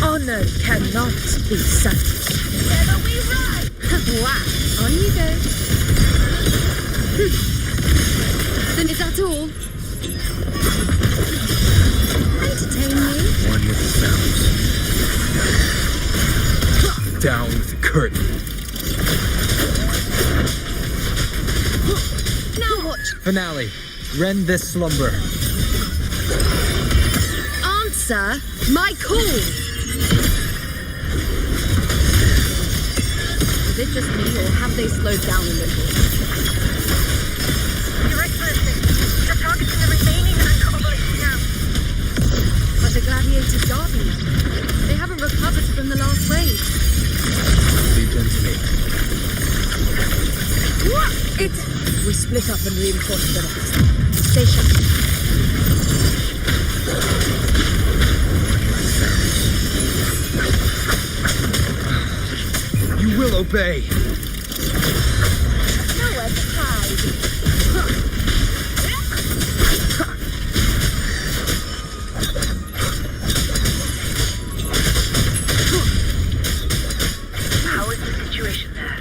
Honor cannot be savaged. Together we ride! Wow, on you go. Then is that all? Entertain me? One with the sounds. Down with the curtain. Finale. Rend this slumber. Answer my call! Is it just me, or have they slowed down a little? Your Excellency, they're targeting the remaining Anchor Obelisk now. But the Gladiator Derby, they haven't recovered from the last wave. Leave them to me. What? We split up and reinforce the rest. Stay sharp. You will obey. Nowhere to hide. How is the situation there?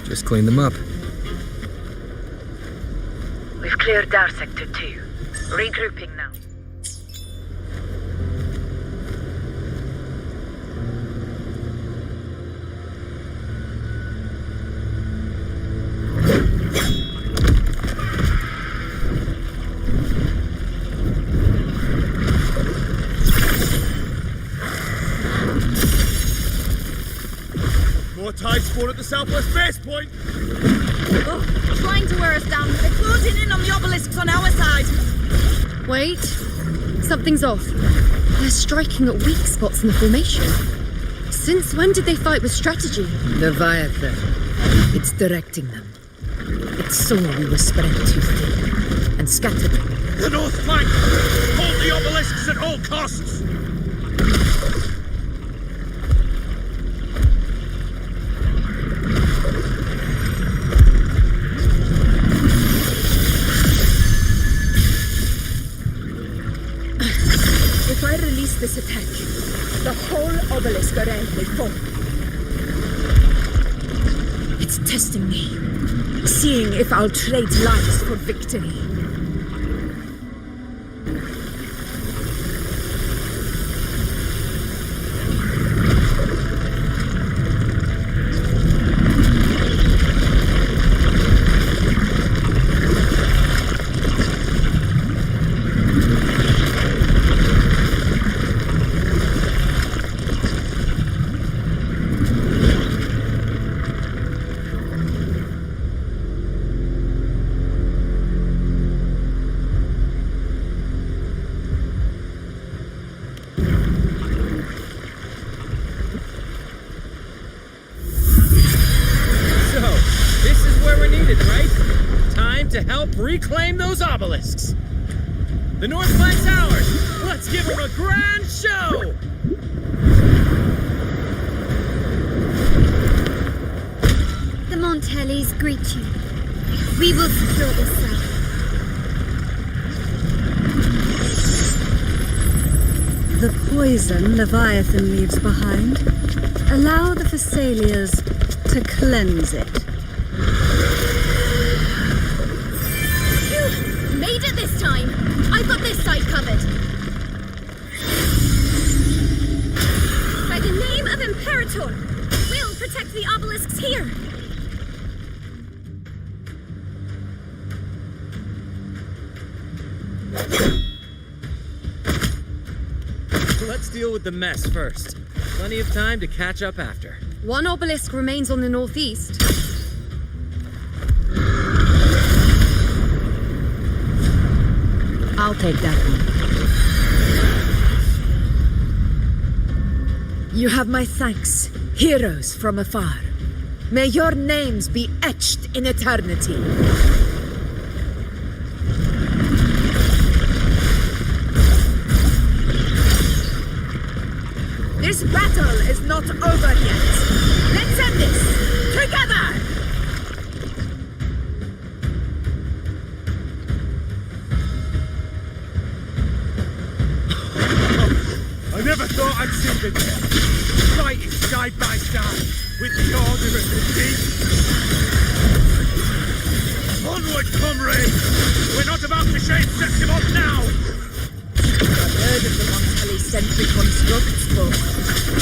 Just clean them up. We've cleared our sector 2. Regrouping now. More Tidespawn at the southwest base point! Oh, trying to wear us down. They're closing in on the obelisks on our side. Wait. Something's off. They're striking at weak spots in the formation. Since when did they fight with strategy? Leviathan. It's directing them. It saw we were spread too thin and scattered them. The north flank! Hold the obelisks at all costs! this attack, the whole obelisk array may fall. It's testing me, seeing if I'll trade lives for victory. To help reclaim those obelisks. The North Flank's ours. Let's give them a grand show. The Montellis greet you. We will secure the south. The poison Leviathan leaves behind, allow the Thessalians to cleanse it. Made it this time! I've got this side covered! By the name of Imperator, we'll protect the obelisks here! Let's deal with the mess first. Plenty of time to catch up after. One obelisk remains on the northeast. I'll take that one. You have my thanks, heroes from afar. May your names be etched in eternity. This battle is not over yet. Let's end this together! I never thought I'd see the death. Fighting side by side with the order of the deep. Onward, comrades! We're not about to shade Septimon now! I've heard of the Montelli-centric constructs, but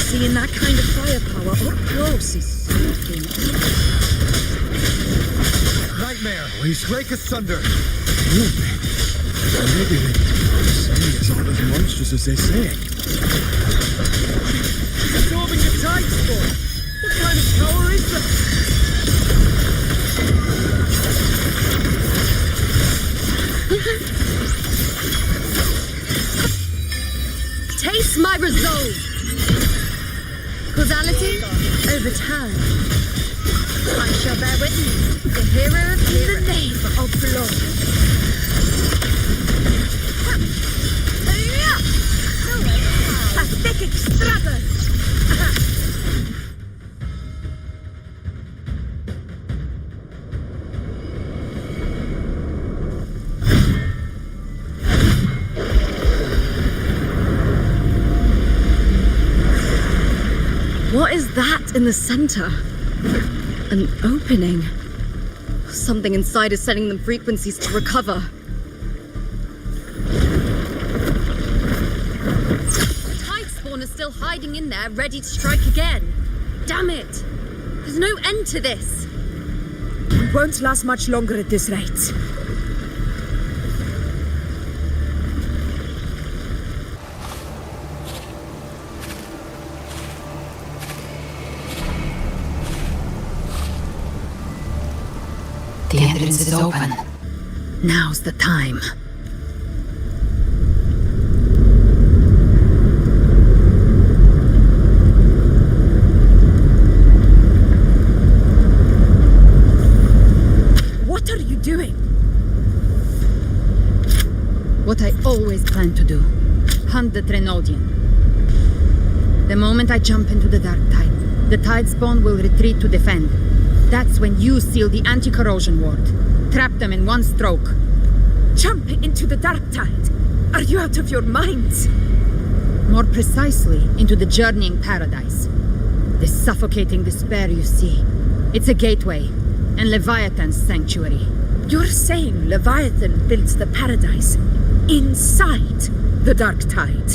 seeing that kind of firepower up close is something. Nightmare, we strike asunder. Movement. Maybe it's not as monstrous as they say. She's absorbing the tide storm. What kind of power is that? Taste my resolve! Causality over time. I shall bear witness, the hero of heroes. In the name of the Lord. Pathetic struggle! What is that in the center? An opening. Something inside is sending them frequencies to recover. Tide spawn is still hiding in there, ready to strike again. Damn it! There's no end to this. We won't last much longer at this rate. The entrance is open. Now's the time. What are you doing? What I always planned to do. Hunt the Trenodian. The moment I jump into the Dark Tide, the Tide Spawn will retreat to defend. That's when you seal the anti-corrosion ward. Trap them in one stroke. Jump into the Dark Tide? Are you out of your minds? More precisely, into the journeying paradise. This suffocating despair you see. It's a gateway, and Leviathan's sanctuary. You're saying Leviathan built the paradise inside the Dark Tide?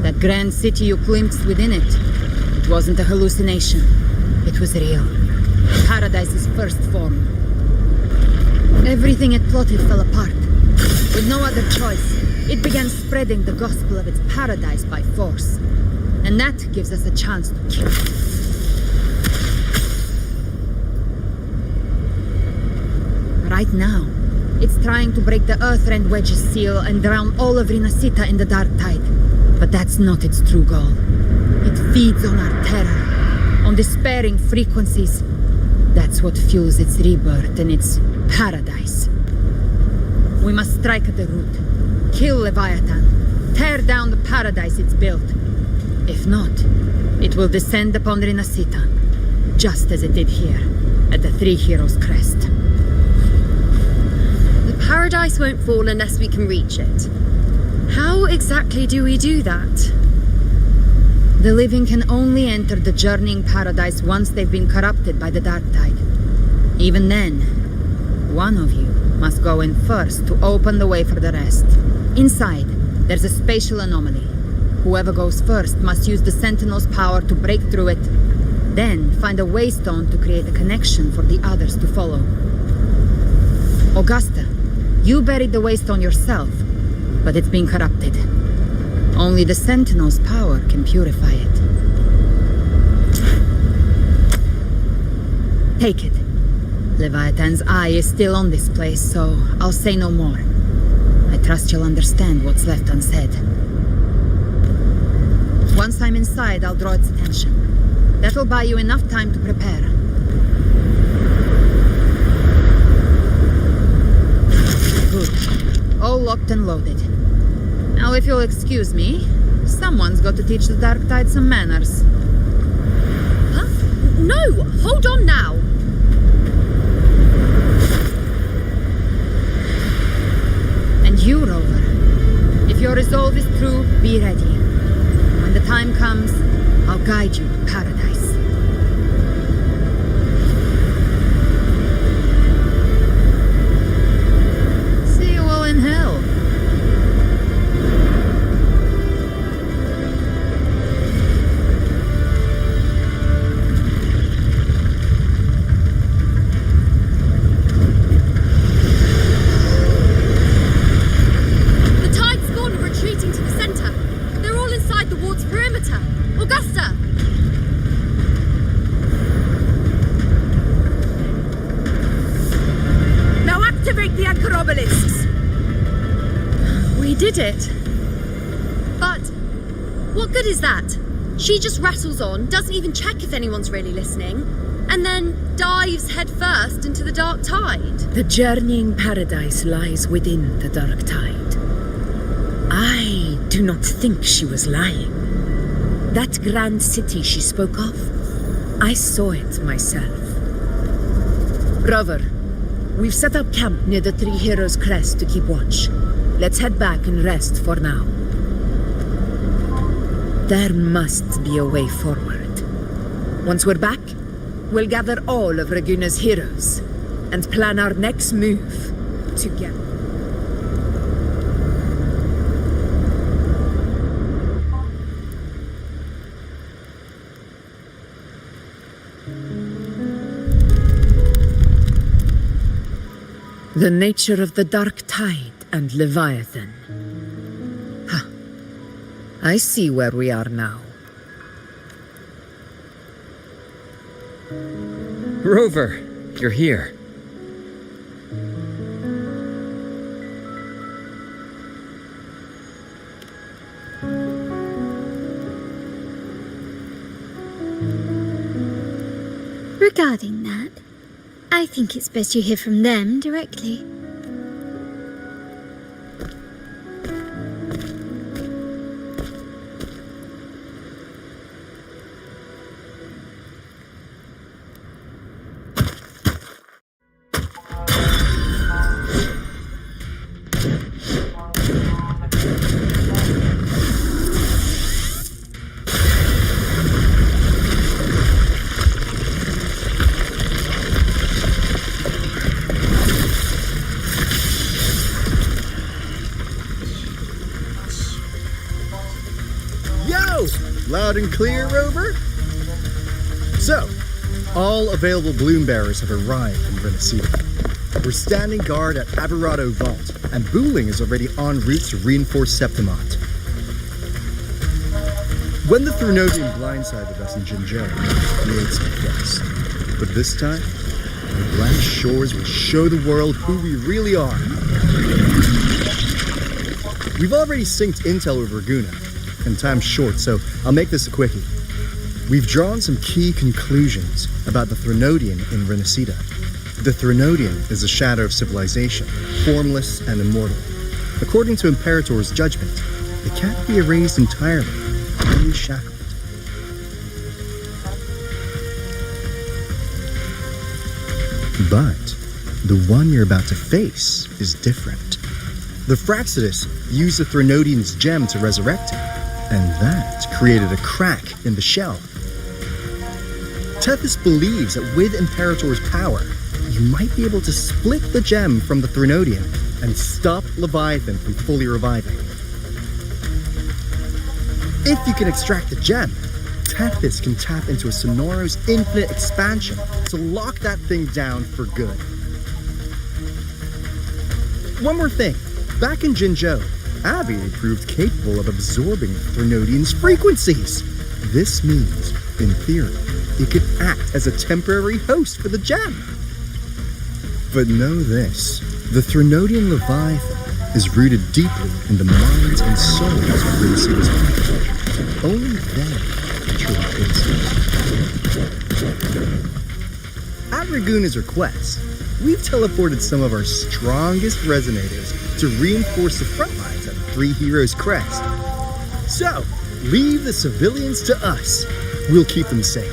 That grand city you glimpsed within it, it wasn't a hallucination. It was real. Paradise's first form. Everything it plotted fell apart. With no other choice, it began spreading the gospel of its paradise by force. And that gives us a chance to kill it. Right now, it's trying to break the Earthrend Wedge's seal and drown all of Rinasita in the Dark Tide. But that's not its true goal. It feeds on our terror, on despairing frequencies. That's what fuels its rebirth and its paradise. We must strike at the root, kill Leviathan, tear down the paradise it's built. If not, it will descend upon Rinasita, just as it did here, at the Three Heroes Crest. The paradise won't fall unless we can reach it. How exactly do we do that? The living can only enter the journeying paradise once they've been corrupted by the Dark Tide. Even then, one of you must go in first to open the way for the rest. Inside, there's a spatial anomaly. Whoever goes first must use the Sentinel's power to break through it, then find a waystone to create a connection for the others to follow. Augusta, you buried the waystone yourself, but it's been corrupted. Only the Sentinel's power can purify it. Take it. Leviathan's eye is still on this place, so I'll say no more. I trust you'll understand what's left unsaid. Once I'm inside, I'll draw its attention. That'll buy you enough time to prepare. Good. All locked and loaded. Now, if you'll excuse me, someone's got to teach the Dark Tide some manners. Huh? No! Hold on now! And you, Rover, if your resolve is true, be ready. When the time comes, I'll guide you to paradise. See you all in hell. Did it. But what good is that? She just rattles on, doesn't even check if anyone's really listening, and then dives headfirst into the Dark Tide. The journeying paradise lies within the Dark Tide. I do not think she was lying. That grand city she spoke of, I saw it myself. Rover, we've set up camp near the Three Heroes Crest to keep watch. Let's head back and rest for now. There must be a way forward. Once we're back, we'll gather all of Raguna's heroes and plan our next move together. The nature of the Dark Tide and Leviathan. I see where we are now. Rover, you're here. Regarding that, I think it's best you hear from them directly. loud and clear, Rover? So, all available bloom bearers have arrived in Renacita. We're standing guard at Averado Vault, and Booling is already en route to reinforce Septimont. When the Threnodian blindsided us in Jinzhou, we expect this. But this time, the Black Shores will show the world who we really are. We've already synced intel with Raguna, and time's short, so I'll make this a quickie. We've drawn some key conclusions about the Threnodian in Renacita. The Threnodian is a shadow of civilization, formless and immortal. According to Imperator's judgment, it can't be erased entirely, only shackled. But the one you're about to face is different. The Fraxidus used the Threnodian's gem to resurrect him, and that created a crack in the shell. Tethys believes that with Imperator's power, you might be able to split the gem from the Threnodian and stop Leviathan from fully reviving. If you can extract the gem, Tethys can tap into a Sonoro's infinite expansion to lock that thing down for good. One more thing. Back in Jinzhou, Abby proved capable of absorbing Threnodian's frequencies. This means, in theory, it could act as a temporary host for the gem. But know this, the Threnodian Leviathan is rooted deeply in the minds and souls of Renacita's people. Only then can truly face. At Raguna's request, we've teleported some of our strongest resonators to reinforce the front lines at Three Heroes Crest. So, leave the civilians to us. We'll keep them safe.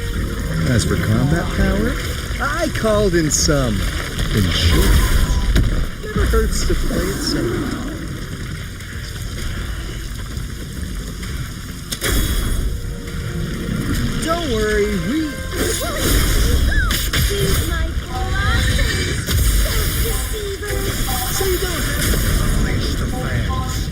As for combat power, I called in some insurance. Never hurts to play it safe. Don't worry, so you don't have to polish the fans.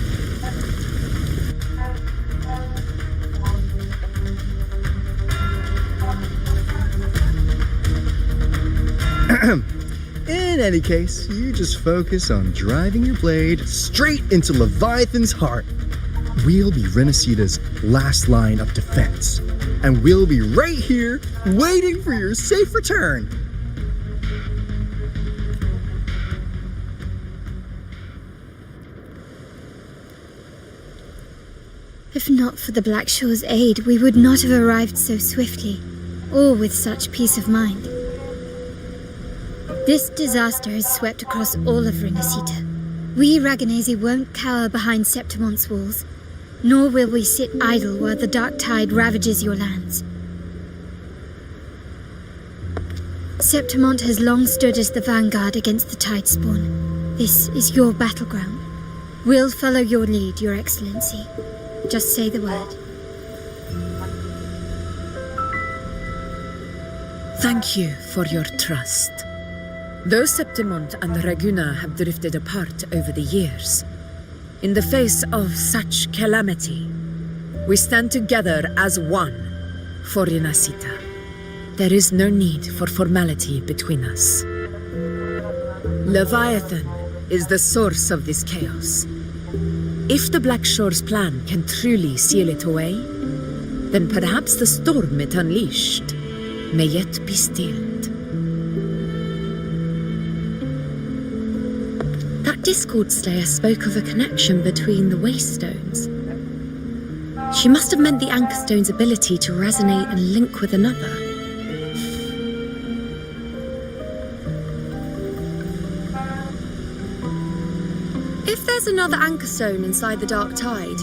In any case, you just focus on driving your blade straight into Leviathan's heart. We'll be Renacita's last line of defense, and we'll be right here waiting for your safe return. If not for the Black Shore's aid, we would not have arrived so swiftly, or with such peace of mind. This disaster has swept across all of Renacita. We Raganese won't cower behind Septimont's walls, nor will we sit idle while the dark tide ravages your lands. Septimont has long stood as the vanguard against the Tidespawn. This is your battleground. We'll follow your lead, Your Excellency. Just say the word. Thank you for your trust. Though Septimont and Raguna have drifted apart over the years, in the face of such calamity, we stand together as one for Renacita. There is no need for formality between us. Leviathan is the source of this chaos. If the Black Shore's plan can truly seal it away, then perhaps the storm it unleashed may yet be stilled. That Discord Slayer spoke of a connection between the Waystones. She must have meant the Anchorstone's ability to resonate and link with another. If there's another Anchorstone inside the Dark Tide,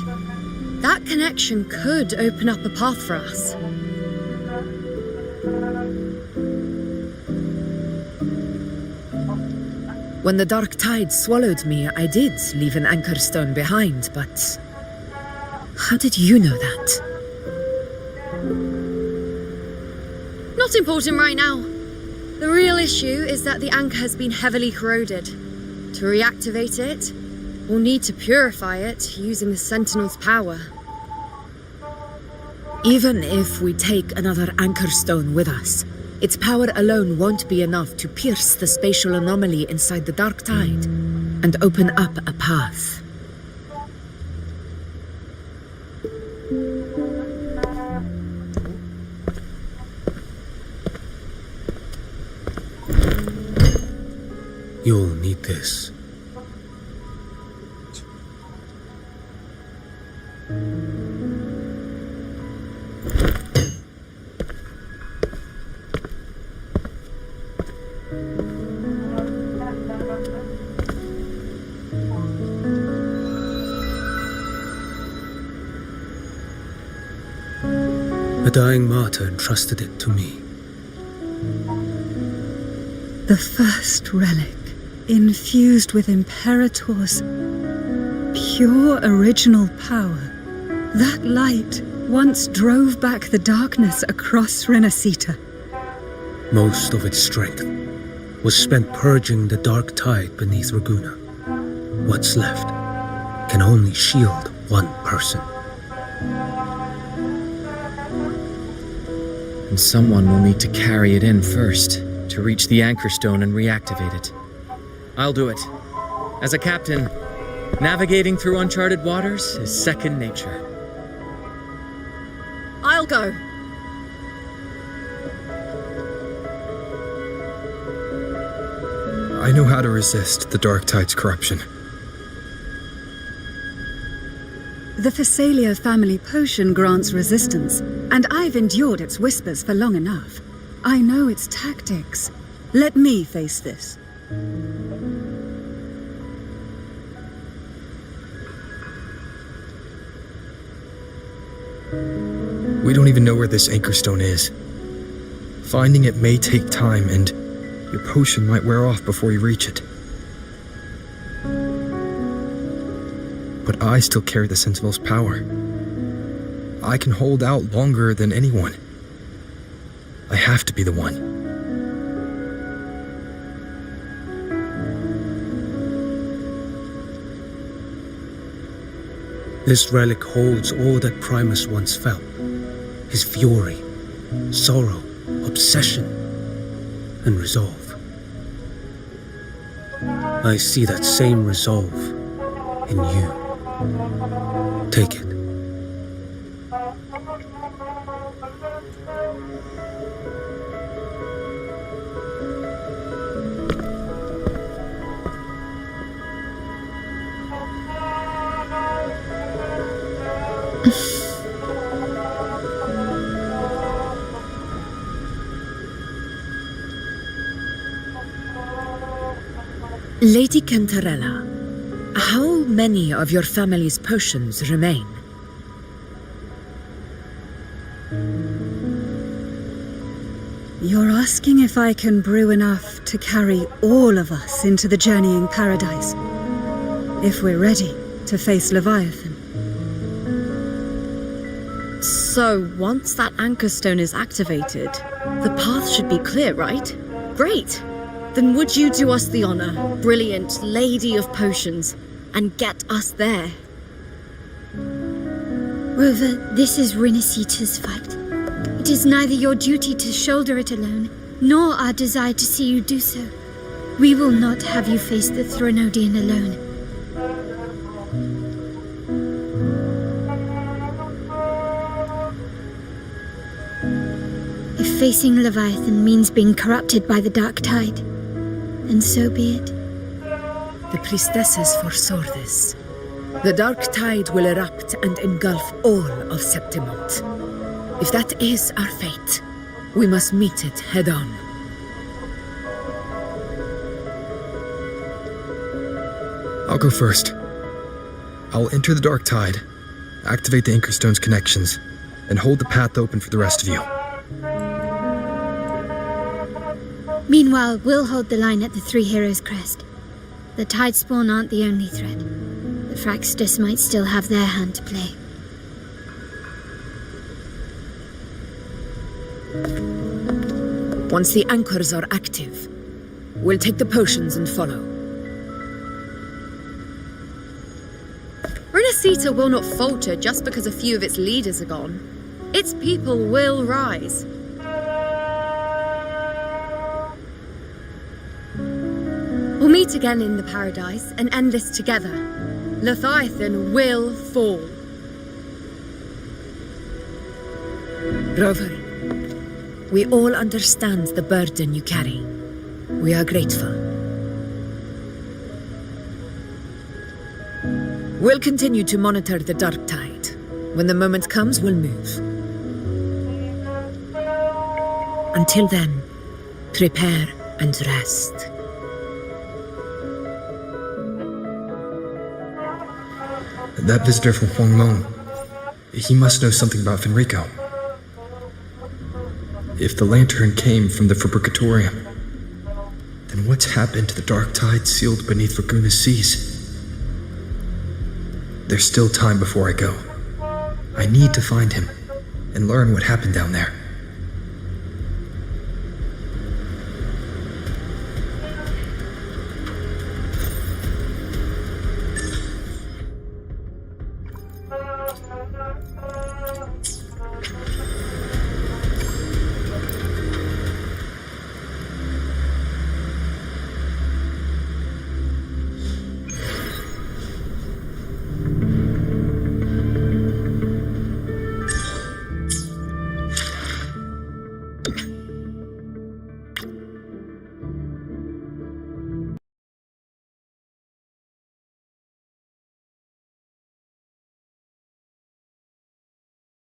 that connection could open up a path for us. When the Dark Tide swallowed me, I did leave an Anchorstone behind, but how did you know that? Not important right now. The real issue is that the anchor has been heavily corroded. To reactivate it, we'll need to purify it using the Sentinel's power. Even if we take another anchor stone with us, its power alone won't be enough to pierce the spatial anomaly inside the dark tide and open up a path. You'll need this. A dying martyr entrusted it to me. The first relic, infused with Imperator's pure original power. That light once drove back the darkness across Renacita. Most of its strength was spent purging the dark tide beneath Raguna. What's left can only shield one person. And someone will need to carry it in first, to reach the anchor stone and reactivate it. I'll do it. As a captain, navigating through uncharted waters is second nature. I'll go. I know how to resist the dark tide's corruption. The Phasalia family potion grants resistance, and I've endured its whispers for long enough. I know its tactics. Let me face this. We don't even know where this anchor stone is. Finding it may take time, and your potion might wear off before you reach it. But I still carry the Sentinel's power. I can hold out longer than anyone. I have to be the one. This relic holds all that Primus once felt. His fury, sorrow, obsession, and resolve. I see that same resolve in you. Take it. Lady Cantarella, how many of your family's potions remain? You're asking if I can brew enough to carry all of us into the journeying paradise. If we're ready to face Leviathan. So, once that anchor stone is activated, the path should be clear, right? Great! Then would you do us the honor, brilliant Lady of Potions, and get us there? Rover, this is Renacita's fight. It is neither your duty to shoulder it alone, nor our desire to see you do so. We will not have you face the Thronodian alone. If facing Leviathan means being corrupted by the dark tide, and so be it. The priestesses foresaw this. The dark tide will erupt and engulf all of Septimont. If that is our fate, we must meet it head-on. I'll go first. I'll enter the dark tide, activate the anchor stone's connections, and hold the path open for the rest of you. Meanwhile, we'll hold the line at the Three Heroes Crest. The Tidespawn aren't the only threat. The Fraxtus might still have their hand to play. Once the anchors are active, we'll take the potions and follow. Renacita will not falter just because a few of its leaders are gone. Its people will rise. We'll meet again in the paradise and end this together. Leviathan will fall. Rover, we all understand the burden you carry. We are grateful. We'll continue to monitor the dark tide. When the moment comes, we'll move. Until then, prepare and rest. That visitor from Huanglong, he must know something about Fenrico. If the lantern came from the Fabricatorium, then what's happened to the dark tide sealed beneath Raguna's seas? There's still time before I go. I need to find him and learn what happened down there.